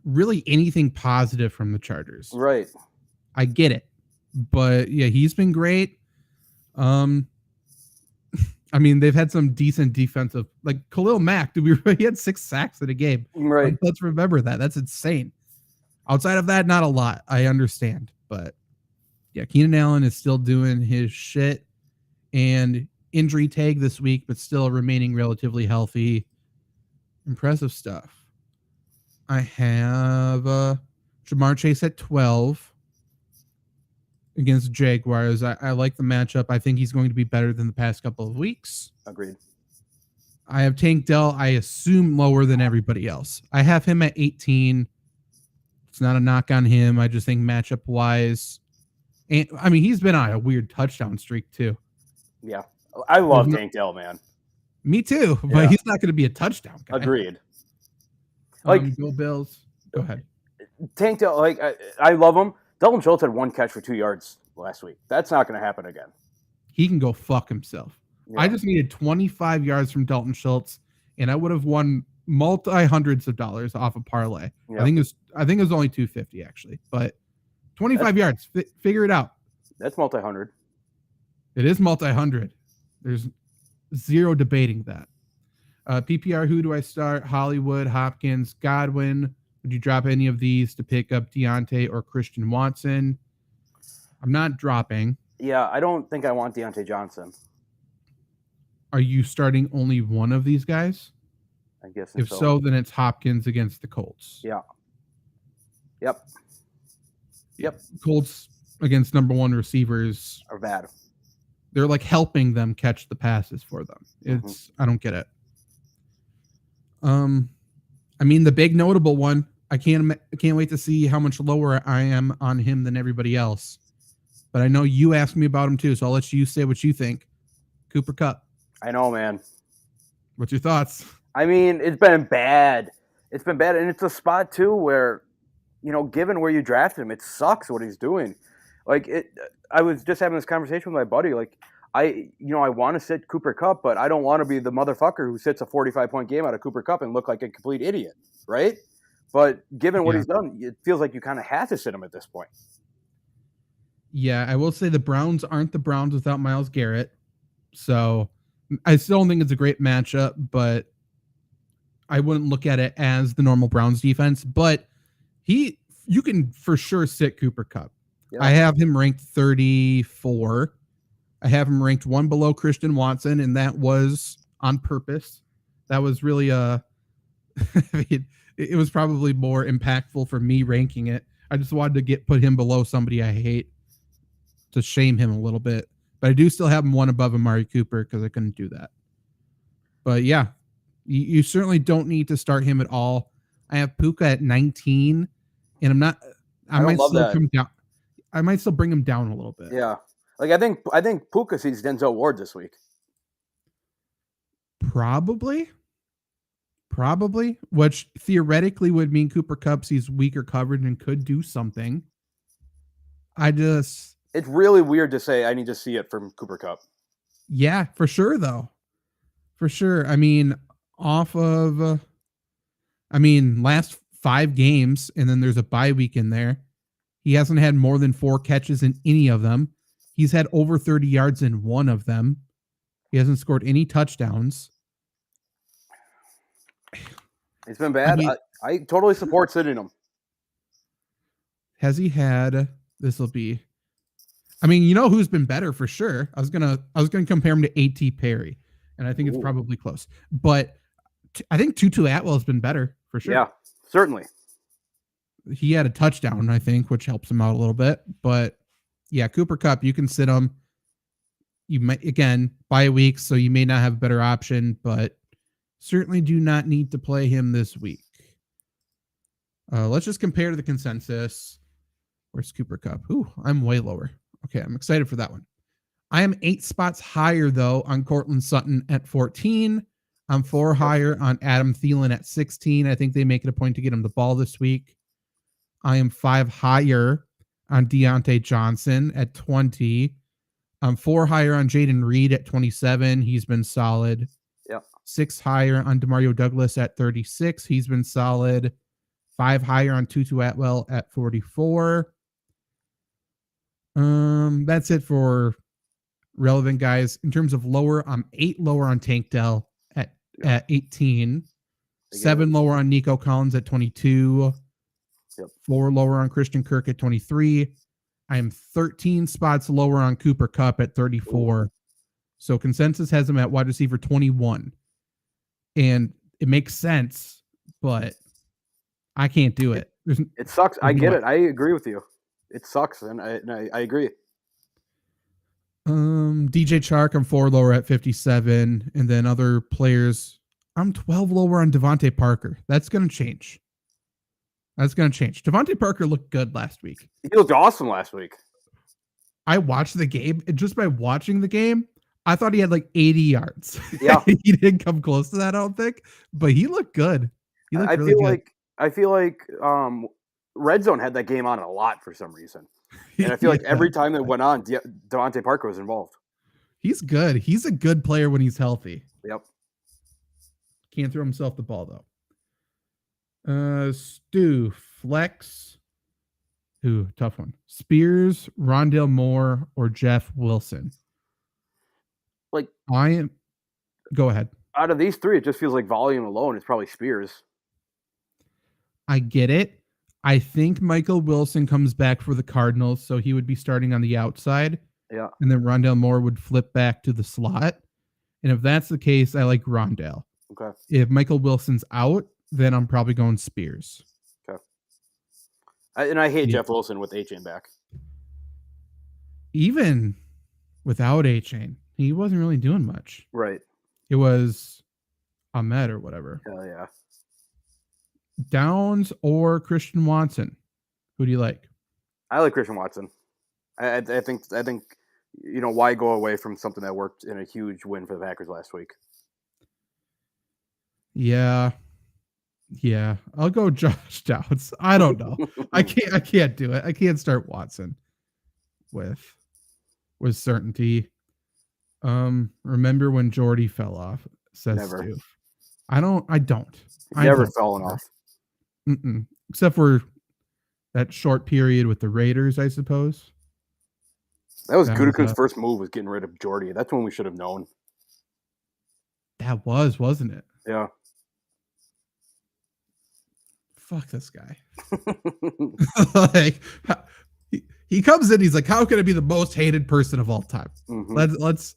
really anything positive from the Chargers. Right. I get it. But yeah, he's been great. I mean, they've had some decent defensive, like Khalil Mack. He had 6 sacks in a game. Right. Let's remember that. That's insane. Outside of that, not a lot. I understand. But yeah, Keenan Allen is still doing his shit, and injury tag this week, but still remaining relatively healthy. Impressive stuff. I have Jamar Chase at 12 against Jaguars. I like the matchup. I think he's going to be better than the past couple of weeks. Agreed. I have Tank Dell, I assume lower than everybody else. I have him at 18. It's not a knock on him. I just think matchup wise, and I mean, he's been on a weird touchdown streak too. Yeah. I love Tank Dell, man. Me too, but he's not going to be a touchdown guy. Agreed. Go Bills. Go ahead. Tank Dell, I love him. Dalton Schultz had 1 catch for 2 yards last week. That's not going to happen again. He can go fuck himself. Yeah. I just needed 25 yards from Dalton Schultz, and I would have won multi-hundreds of dollars off a parlay. Yep. I think it was only 250 actually, but 25 yards. Figure it out. That's multi-hundred. It is multi-hundred. There's zero debating that. PPR, who do I start? Hollywood, Hopkins, Godwin. Would you drop any of these to pick up Deontay or Christian Watson? I'm not dropping. Yeah, I don't think I want Deontay Johnson. Are you starting only one of these guys? I guess if so, then it's Hopkins against the Colts. Yeah. Yep. Colts against number 1 receivers are bad. They're like helping them catch the passes for them. It's I don't get it. I mean, the big notable one, I can't wait to see how much lower I am on him than everybody else. But I know you asked me about him too, so I'll let you say what you think. Cooper Kupp. I know, man. What's your thoughts? I mean, it's been bad. It's been bad, and it's a spot too where, given where you drafted him, it sucks what he's doing. I was just having this conversation with my buddy. I want to sit Cooper Kupp, but I don't want to be the motherfucker who sits a 45-point game out of Cooper Kupp and look like a complete idiot, right? But given what he's done, it feels like you kind of have to sit him at this point. Yeah, I will say the Browns aren't the Browns without Myles Garrett. So I still don't think it's a great matchup, but I wouldn't look at it as the normal Browns defense. But you can for sure sit Cooper Kupp. Yeah. I have him ranked 34. I have him ranked 1 below Christian Watson, and that was on purpose. That was really it was probably more impactful for me ranking it. I just wanted to put him below somebody I hate to shame him a little bit. But I do still have him 1 above Amari Cooper because I couldn't do that. But yeah, you certainly don't need to start him at all. I have Puka at 19, and I might still come down. I might still bring him down a little bit. Yeah. I think Puka sees Denzel Ward this week. Probably, which theoretically would mean Cooper Kupp sees weaker coverage and could do something. It's really weird to say I need to see it from Cooper Kupp. Yeah, for sure, though. For sure. I mean, last 5 games, and then there's a bye week in there. He hasn't had more than 4 catches in any of them. He's had over 30 yards in 1 of them. He hasn't scored any touchdowns. It's been bad. I totally support sitting him. Has he had? This will be. I mean, you know who's been better for sure. I was gonna compare him to A.T. Perry, and I think it's probably close. But I think Tutu Atwell has been better for sure. Yeah, certainly. He had a touchdown, I think, which helps him out a little bit. But yeah, Cooper Kupp, you can sit him. You might, again, bye week, so you may not have a better option, but certainly do not need to play him this week. Let's just compare to the consensus. Where's Cooper Kupp? Ooh, I'm way lower. Okay, I'm excited for that one. I am 8 spots higher, though, on Cortland Sutton at 14. I'm 4 higher on Adam Thielen at 16. I think they make it a point to get him the ball this week. I am 5 higher on Deontay Johnson at 20. I'm 4 higher on Jaden Reed at 27. He's been solid. Yep. 6 higher on Demario Douglas at 36. He's been solid. 5 higher on Tutu Atwell at 44. That's it for relevant guys. In terms of lower, I'm 8 lower on Tank Dell at 18. 7 lower on Nico Collins at 22. Yep. 4 lower on Christian Kirk at 23. I am 13 spots lower on Cooper Kupp at 34. Ooh. So consensus has him at wide receiver 21. And it makes sense, but I can't do it. It sucks. I get it. I agree with you. It sucks, and I agree. DJ Chark, I'm 4 lower at 57, and then other players I'm 12 lower on Devontae Parker. That's going to change. Devontae Parker looked good last week. He looked awesome last week. I watched the game, and just by watching the game, I thought he had like 80 yards. Yeah. He didn't come close to that, I don't think, but he looked good. He looked really good. I feel like Red Zone had that game on a lot for some reason. And I feel like every time it went on, Devontae Parker was involved. He's good. He's a good player when he's healthy. Yep. Can't throw himself the ball, though. Stu, flex. Ooh, tough one. Spears, Rondale Moore, or Jeff Wilson? Like, go ahead. Out of these three, it just feels like volume alone. It's probably Spears. I get it. I think Michael Wilson comes back for the Cardinals, so he would be starting on the outside. Yeah. And then Rondale Moore would flip back to the slot. And if that's the case, I like Rondale. Okay. If Michael Wilson's out, then I'm probably going Spears. Okay. I hate Jeff Wilson with A-Chain back. Even without A-Chain, he wasn't really doing much. Right. It was Ahmed or whatever. Hell yeah. Downs or Christian Watson? Who do you like? I like Christian Watson. I think why go away from something that worked in a huge win for the Packers last week? Yeah. I'll go Josh Downs. I don't know. I can't do it. I can't start Watson with certainty. Remember when Jordy fell off? Says Never. Stu. I don't. Never fallen off. Except for that short period with the Raiders, I suppose. That was Gutekunst's first move, was getting rid of Jordy. That's when we should have known. That wasn't it? Yeah. Fuck this guy. Like, he comes in, he's like, how can I be the most hated person of all time? Mm-hmm. Let's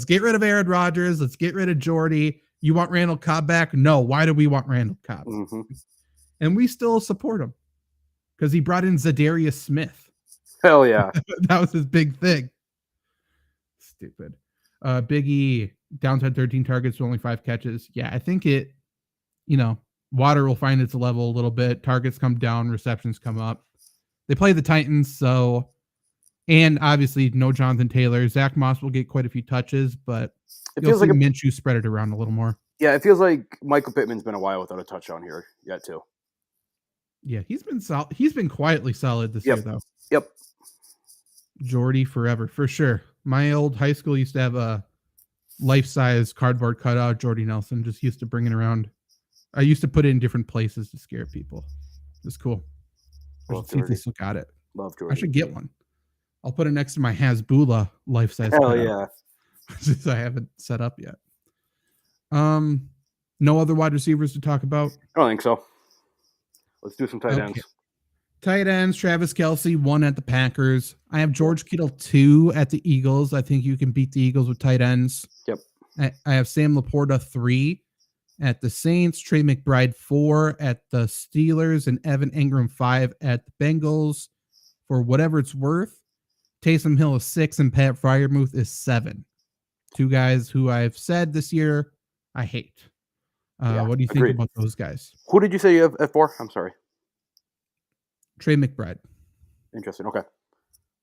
get rid of Aaron Rodgers. Let's get rid of Jordy. You want Randall Cobb back? No. Why do we want Randall Cobb? Mm-hmm. And we still support him because he brought in Zadarius Smith. Hell yeah. That was his big thing. Stupid. Big E, downside 13 targets, only 5 catches. Yeah, I think Water will find its level a little bit. Targets come down, receptions come up. They play the Titans, and obviously no Jonathan Taylor. Zach Moss will get quite a few touches, but it feels like Minshew spread it around a little more. Yeah, it feels like Michael Pittman's been a while without a touchdown here yet too. Yeah, he's been solid. He's been quietly solid this year, though. Yep. Jordy forever, for sure. My old high school used to have a life-size cardboard cutout. Jordy Nelson just used to bring it around. I used to put it in different places to scare people. It was cool. I should see if they still got it. Love Jordy. I should get one. I'll put it next to my Hasbulla life-size Hell cutout. yeah. Since I haven't set up yet. No other wide receivers to talk about? I don't think so. Let's do some tight ends. Tight ends, Travis Kelce, 1 at the Packers. I have George Kittle, 2 at the Eagles. I think you can beat the Eagles with tight ends. Yep. I have Sam Laporta, 3 at the Saints, Trey McBride, 4 at the Steelers, and Evan Engram, 5 at the Bengals. For whatever it's worth, Taysom Hill is 6 and Pat Freiermuth is 7. 2 guys who I've said this year I hate. What do you think about those guys? Who did you say you have at 4? I'm sorry. Trey McBride. Interesting. Okay.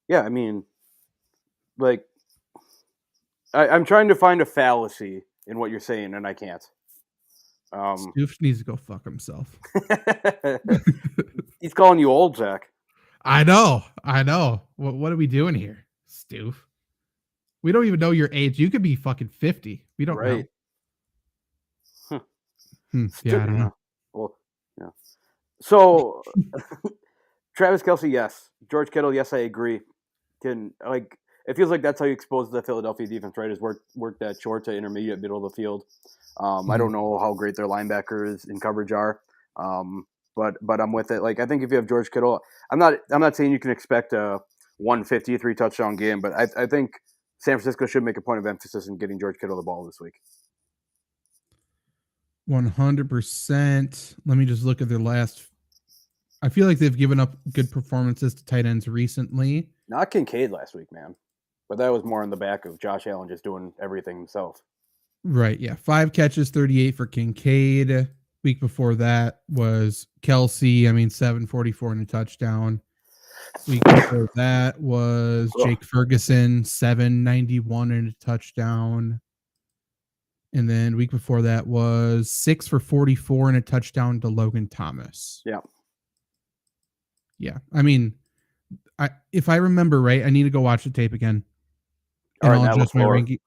Yeah, I mean, like, I'm trying to find a fallacy in what you're saying, and I can't. Stoof needs to go fuck himself. He's calling you old, Zach. I know. What are we doing here, Stoof? We don't even know your age. You could be fucking 50. We don't know. Huh. Yeah, I don't know. Well, yeah. So, Travis Kelce, yes. George Kittle, yes, I agree. It feels like that's how you expose the Philadelphia defense, right? Is work that short to intermediate middle of the field. I don't know how great their linebackers in coverage are, but I'm with it. Like, I think if you have George Kittle, I'm not saying you can expect a 153 touchdown game, but I think San Francisco should make a point of emphasis in getting George Kittle the ball this week. 100%. Let me just look at their last. I feel like they've given up good performances to tight ends recently. Not Kincaid last week, man. But that was more on the back of Josh Allen just doing everything himself. Right, yeah. 5 catches, 38 for Kincaid. Week before that was Kelsey. 744 and a touchdown. Week before that was Jake Ferguson, 791 and a touchdown. And then week before that was 6 for 44 and a touchdown to Logan Thomas. Yeah. Yeah. If I remember right, I need to go watch the tape again. And I'll adjust my ranking.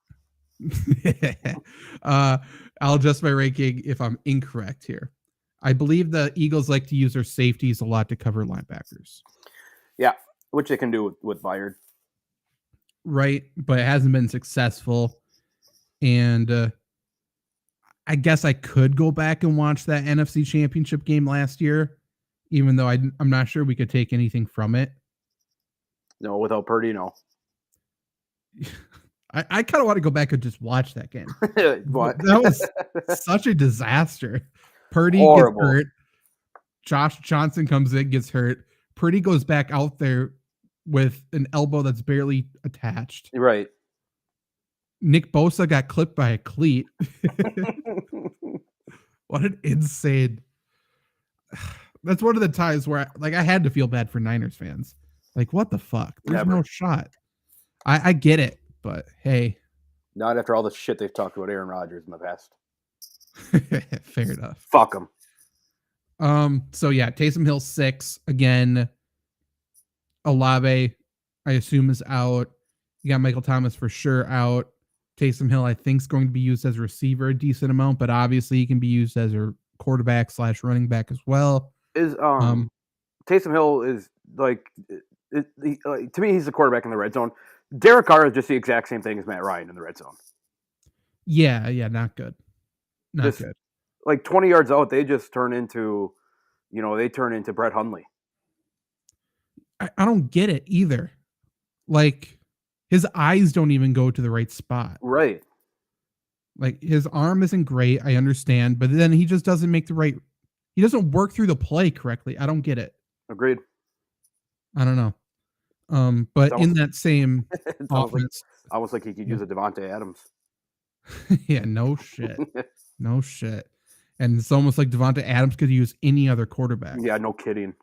I'll adjust my ranking if I'm incorrect here. I believe the Eagles like to use their safeties a lot to cover linebackers. Yeah, which they can do with Byard. Right, but it hasn't been successful. And I guess I could go back and watch that NFC Championship game last year, even though I'm not sure we could take anything from it. No, without Purdy, no. I kind of want to go back and just watch that game. What? That was such a disaster. Purdy Horrible. gets hurt. Josh Johnson comes in, gets hurt. Purdy goes back out there with an elbow that's barely attached. Right. Nick Bosa got clipped by a cleat. What an insane. That's one of the times where I had to feel bad for Niners fans. Like, what the fuck? There's no shot. I get it, but hey. Not after all the shit they've talked about Aaron Rodgers in the past. Fair enough. Fuck him. So yeah, Taysom Hill 6 again. Olave, I assume, is out. You got Michael Thomas for sure out. Taysom Hill, I think, is going to be used as a receiver a decent amount, but obviously he can be used as a quarterback / running back as well. Is Taysom Hill is like to me, he's the quarterback in the red zone. Derek Carr is just the exact same thing as Matt Ryan in the red zone. Yeah, not good. Not good. Like 20 yards out, they just turn into, Brett Hundley. I don't get it either. Like, his eyes don't even go to the right spot. Right. Like, his arm isn't great, I understand, but then he just doesn't make he doesn't work through the play correctly. I don't get it. Agreed. I don't know. But in that same offense, almost like he could use a Devontae Adams. Yeah, no shit. No shit. And it's almost like Devontae Adams could use any other quarterback. Yeah, no kidding.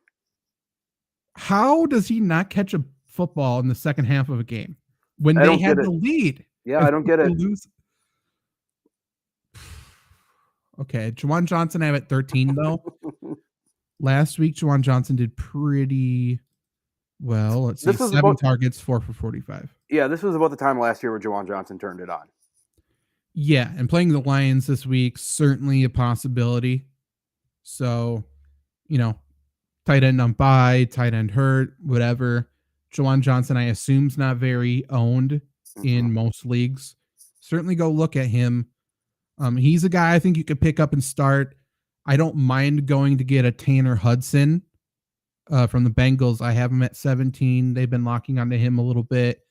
How does he not catch a football in the second half of a game when they had the lead? Yeah, I don't get it. Okay, Juwan Johnson I have at 13 though. Last week, Juwan Johnson did pretty well. Let's see, 7 targets, 4 for 45. Yeah, this was about the time last year where Juwan Johnson turned it on. Yeah, and playing the Lions this week, certainly a possibility. So, tight end on bye, tight end hurt, whatever. Juwan Johnson, I assume, is not very owned in most leagues. Certainly go look at him. He's a guy I think you could pick up and start. I don't mind going to get a Tanner Hudson from the Bengals. I have him at 17. They've been locking onto him a little bit.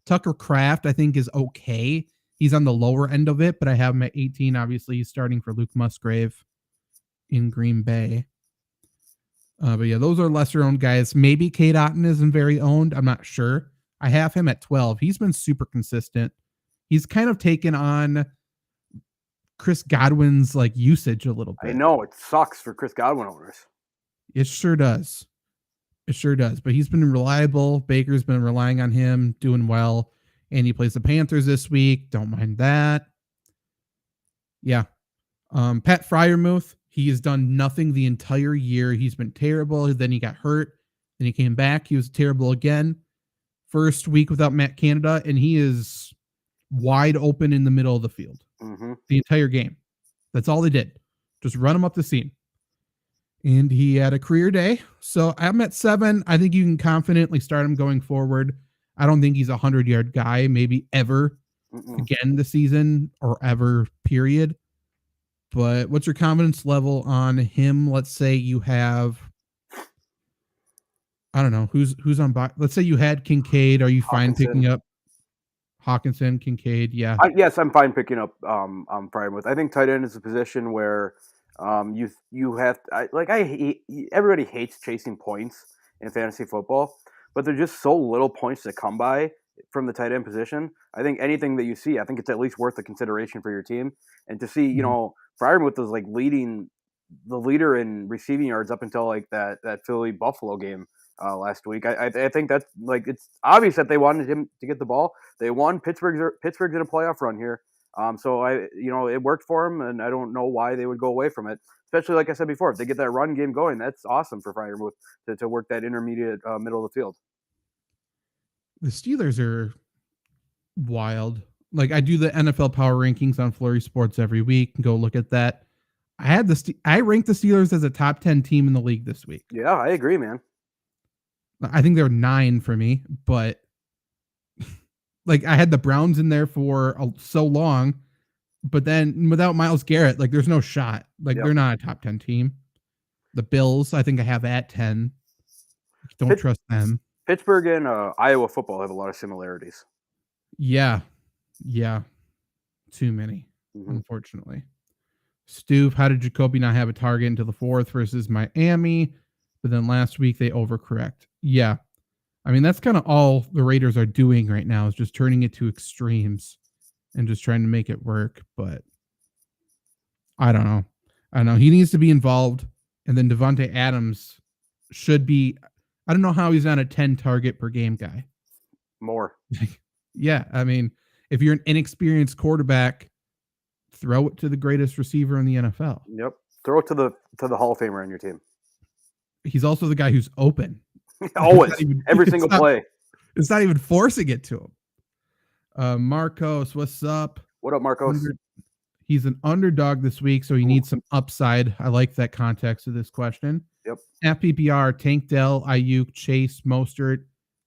Tucker Kraft, I think, is okay. He's on the lower end of it, but I have him at 18. Obviously, he's starting for Luke Musgrave in Green Bay. But yeah, those are lesser owned guys. Maybe Cade Otton isn't very owned. I'm not sure. I have him at 12. He's been super consistent. He's kind of taken on Chris Godwin's usage a little bit. I know it sucks for Chris Godwin owners. It sure does. It sure does. But he's been reliable. Baker's been relying on him, doing well. And he plays the Panthers this week. Don't mind that. Yeah. Pat Freiermuth, he has done nothing the entire year. He's been terrible. Then he got hurt. Then he came back. He was terrible again. First week without Matt Canada, and he is wide open in the middle of the field. The entire game. That's all they did. Just run him up the seam. And he had a career day. So I'm at 7. I think you can confidently start him going forward. I don't think he's a 100-yard guy, maybe ever again this season or ever, period. But what's your confidence level on him? Let's say you have, I don't know, who's on by. Let's say you had Kincaid. Are you fine picking up Hawkinson, Kincaid? Yeah. Yes, I'm fine picking up Freiermuth. I think tight end is a position where you have everybody hates chasing points in fantasy football, but they're just so little points to come by from the tight end position. I think anything that you see, I think it's at least worth the consideration for your team. And to see, you know, Freiermuth was like the leader in receiving yards up until like that Philly Buffalo game last week. I think that's like, it's obvious that they wanted him to get the ball. They won. Pittsburgh's in a playoff run here. So it worked for him, and I don't know why they would go away from it. Especially like I said before, if they get that run game going, that's awesome for Freiermuth to work that intermediate middle of the field. The Steelers are wild. Like, I do the NFL power rankings on Flurry Sports every week. Go look at that. I ranked the Steelers as a top 10 team in the league this week. Yeah, I agree, man. I think they're 9 for me, but like I had the Browns in there for so long, but then without Myles Garrett, like there's no shot. Like they're not a top 10 team. The Bills, I think I have at 10. Don't trust them. Pittsburgh and Iowa football have a lot of similarities. Yeah. Too many, unfortunately. Stu, how did Jacoby not have a target until the 4th versus Miami? But then last week they overcorrect. Yeah. I mean, that's kind of all the Raiders are doing right now is just turning it to extremes and just trying to make it work. But I don't know. He needs to be involved. And then Devontae Adams should be, I don't know how he's not a 10 target per game guy. More. Yeah. I mean, if you're an inexperienced quarterback, throw it to the greatest receiver in the NFL. Yep. Throw it to the Hall of Famer on your team. He's also the guy who's open. Always. Every single play. It's not even forcing it to him. Marcos, what's up? What up, Marcos? He's an underdog this week, so he needs some upside. I like that context of this question. Yep. FPPR, Tank Dell, Ayuk, Chase, Mostert,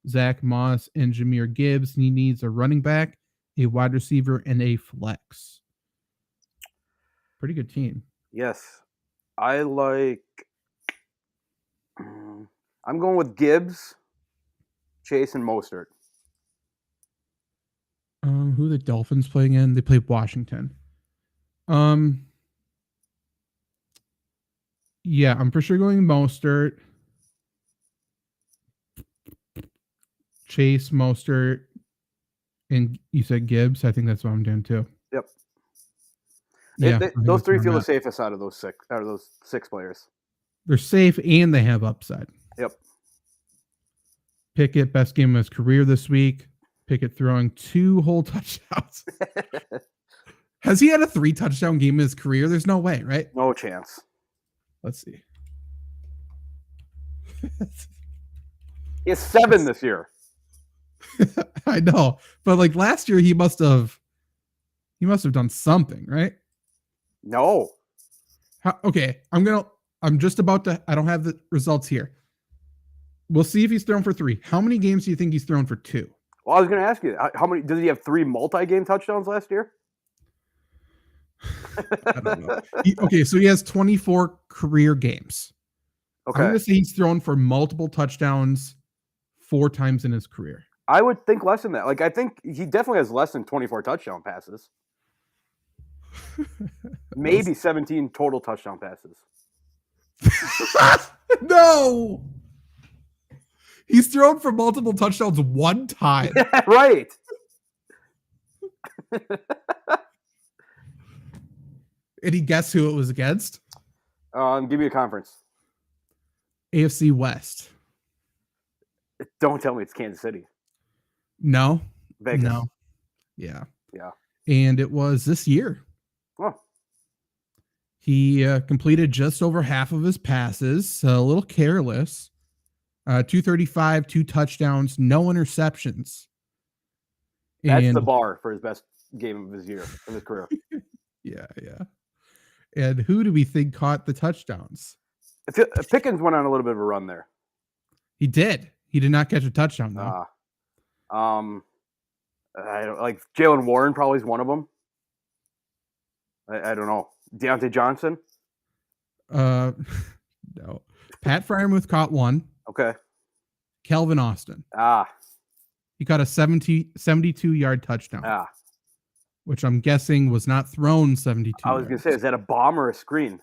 Zach Moss, and Jahmyr Gibbs. He needs a running back, a wide receiver, and a flex. Pretty good team. Yes. I like... I'm going with Gibbs, Chase, and Mostert. Who are the Dolphins playing in? They play Washington. Yeah, I'm for sure going Mostert, Chase, Mostert, and you said Gibbs. I think that's what I'm doing too. Yep. Yeah, those three feel the safest out of those six players. They're safe and they have upside. Yep. Pickett, best game of his career this week. Pickett throwing 2 whole touchdowns. Has he had a 3 touchdown game in his career? There's no way, right? No chance. Let's see. He has 7 this year. I know, but like last year, he must have done something, right? No. Okay, I'm just about to. I don't have the results here. We'll see if he's thrown for 3. How many games do you think he's thrown for 2? Well, I was going to ask you, how many? Did he have 3 multi-game touchdowns last year? I don't know. Okay, so he has 24 career games. Okay. I'm going to say he's thrown for multiple touchdowns 4 times in his career. I would think less than that. Like, I think he definitely has less than 24 touchdown passes. Maybe 17 total touchdown passes. No! He's thrown for multiple touchdowns 1 time. Right. Any guess who it was against? Give me a conference. AFC West. Don't tell me it's Kansas City. No. Vegas. No. Yeah. Yeah. And it was this year. Oh. He completed just over half of his passes. A little careless. 235, 2 touchdowns, no interceptions. That's the bar for his best game of his career. Yeah. And who do we think caught the touchdowns? Pickens went on a little bit of a run there. He did. He did not catch a touchdown though. I don't like Jalen Warren. Probably is one of them. I don't know. Deontay Johnson. No. Pat Freiermuth caught 1. Okay. Calvin Austin. He caught a 72-yard touchdown. Which I'm guessing was not thrown 72 I was going to say, is that a bomb or a screen?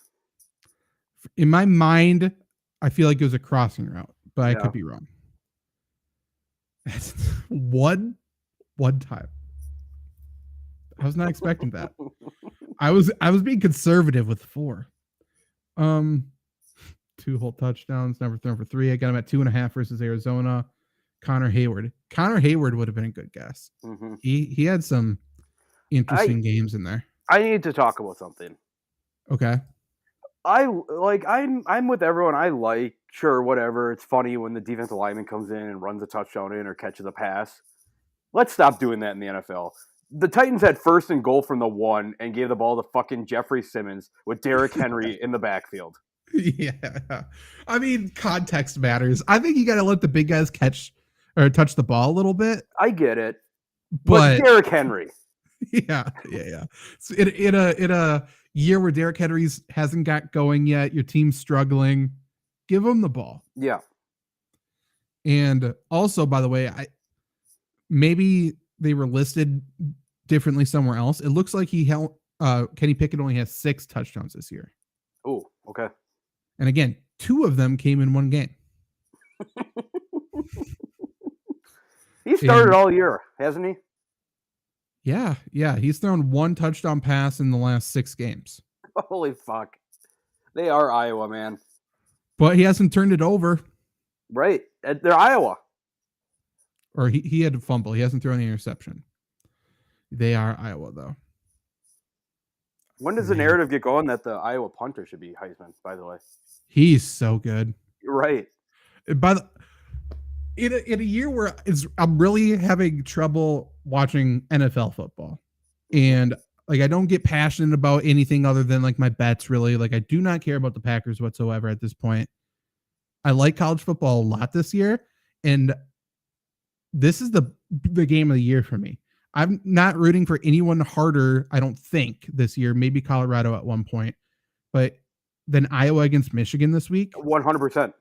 In my mind, I feel like it was a crossing route, but I could be wrong. That's 1 One time. I was not expecting that. I was being conservative with 4. 2 whole touchdowns, never thrown for 3. I got him at 2.5 versus Arizona. Connor Hayward. Connor Hayward would have been a good guess. Mm-hmm. He had some interesting games in there. I need to talk about something. Okay. I'm with everyone. Sure, whatever. It's funny when the defensive lineman comes in and runs a touchdown in or catches a pass. Let's stop doing that in the NFL. The Titans had 1st and goal from the 1 and gave the ball to fucking Jeffrey Simmons with Derrick Henry in the backfield. Yeah. I mean, context matters. I think you got to let the big guys catch or touch the ball a little bit. I get it. But Derrick Henry. Yeah. So in a year where Derrick Henry hasn't got going yet, your team's struggling, give him the ball. Yeah. And also, by the way, maybe they were listed differently somewhere else. It looks like Kenny Pickett only has 6 touchdowns this year. Oh, okay. And again, 2 of them came in one game. He started all year, hasn't he? Yeah. He's thrown 1 touchdown pass in the last 6 games. Holy fuck. They are Iowa, man. But he hasn't turned it over. Right. They're Iowa. Or he had to fumble. He hasn't thrown the interception. They are Iowa, though. When does the narrative get going that the Iowa punter should be Heisman, by the way? He's so good. Right. In a year where I'm really having trouble watching NFL football, and like I don't get passionate about anything other than like my bets. Really, like I do not care about the Packers whatsoever at this point. I like college football a lot this year, and this is the game of the year for me. I'm not rooting for anyone harder, I don't think, this year. Maybe Colorado at one point, but then Iowa against Michigan this week. 100%.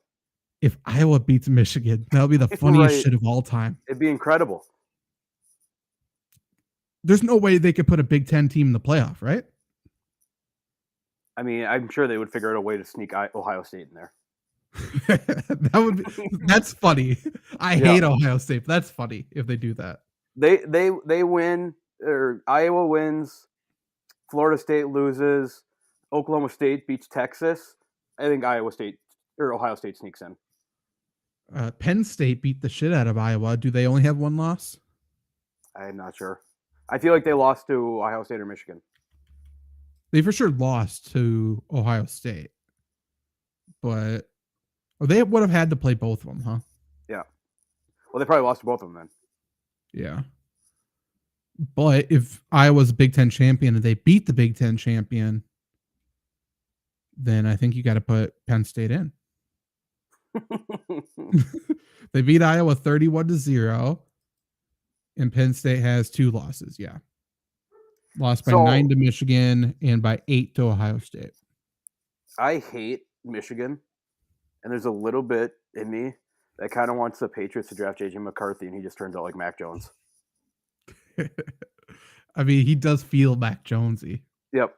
If Iowa beats Michigan, that'll be the funniest shit of all time. It'd be incredible. There's no way they could put a Big Ten team in the playoff, right? I mean, I'm sure they would figure out a way to sneak Ohio State in there. That's funny. I hate Ohio State, but that's funny if they do that. They win, or Iowa wins, Florida State loses, Oklahoma State beats Texas. I think Ohio State sneaks in. Penn State beat the shit out of Iowa. Do they only have 1 loss? I'm not sure. I feel like they lost to Ohio State or Michigan. They for sure lost to Ohio State, but they would have had to play both of them, huh? Yeah. Well, they probably lost to both of them then. Yeah. But if Iowa's a Big Ten champion and they beat the Big Ten champion, then I think you got to put Penn State in. They beat Iowa 31-0, and Penn State has 2 losses. Yeah. Lost by 9 to Michigan and by 8 to Ohio State. I hate Michigan, and there's a little bit in me that kind of wants the Patriots to draft J.J. McCarthy, and he just turns out like Mac Jones. I mean, he does feel Mac Jonesy. Yep.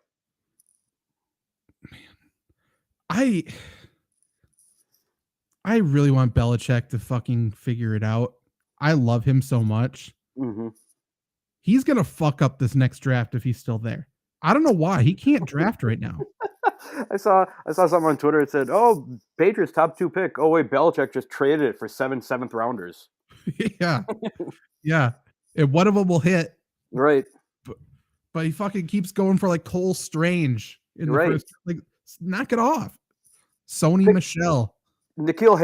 Man, I really want Belichick to fucking figure it out. I love him so much. Mm-hmm. He's going to fuck up this next draft if he's still there. I don't know why. He can't draft right now. I saw something on Twitter. It said, "Oh, Patriots top 2 pick. Oh wait, Belichick just traded it for 7 7th rounders." Yeah. And one of them will hit. Right. But he fucking keeps going for like Cole Strange in the first. Like, knock it off. Sony Michel. N'Keal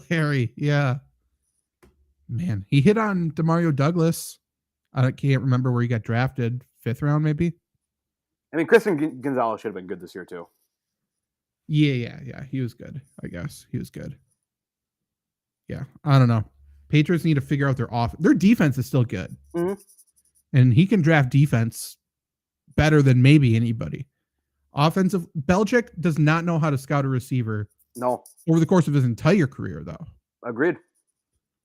Harry. Yeah. Man, he hit on Demario Douglas. I can't remember where he got drafted. 5th round, maybe. I mean, Christian Gonzalez should have been good this year too. Yeah. He was good. I guess he was good. Yeah, I don't know. Patriots need to figure out their defense is still good, and he can draft defense better than maybe anybody. Offensive, Belichick does not know how to scout a receiver. No, over the course of his entire career, though. Agreed.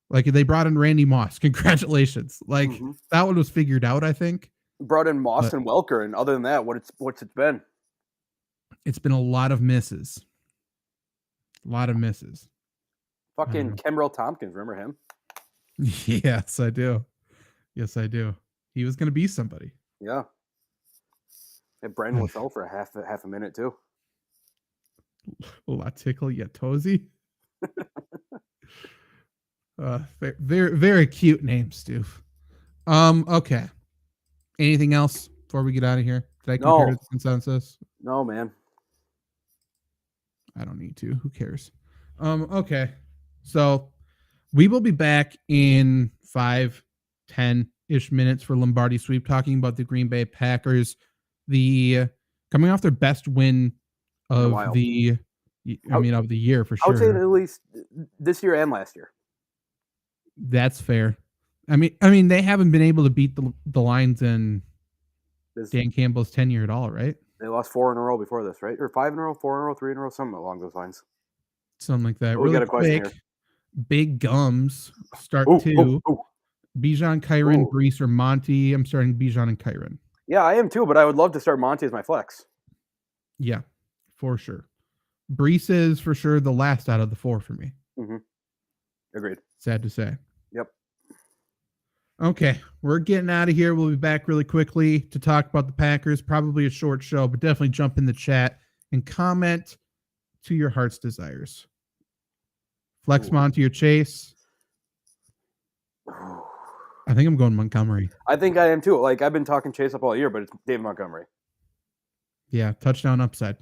Like they brought in Randy Moss. Congratulations. Like that one was figured out, I think. Brought in Moss and Welker, and other than that, what's it been? It's been a lot of misses. Fucking Kenbrell Tompkins, remember him? Yes, I do. Yes, I do. He was going to be somebody. Yeah. And Brandon LaFell for half a minute too. La Tickle Yatosi. Very, very cute name, Stu. Okay. Anything else before we get out of here? Did I compare No. to the consensus? No, man. I don't need to. Who cares? Okay. So we will be back in 5-10-ish minutes for Lombardi Sweep, talking about the Green Bay Packers. The coming off their best win of Wild. of the year for I would say sure. at least this year and last year. That's fair. I mean, they haven't been able to beat the Lions in Dan Campbell's tenure at all, right? They lost 4 in a row before this, right? Or 5 in a row, 4 in a row, 3 in a row, something along those lines. Something like that. Oh, we really got a question quick. here. Big Gums start Ooh, two. ooh, ooh. Bijan, Kyron, Ooh. Brees, or Monty. I'm starting Bijan and Kyron. Yeah, I am too, but I would love to start Monty as my flex. Yeah, for sure. Brees is for sure the last out of the 4 for me. Mm-hmm. Agreed. Sad to say. Yep. Okay, we're getting out of here. We'll be back really quickly to talk about the Packers. Probably a short show, but definitely jump in the chat and comment to your heart's desires. Flex Monty or Chase? I think I'm going Montgomery. I think I am too. Like, I've been talking Chase up all year, but it's David Montgomery. Yeah, touchdown upside.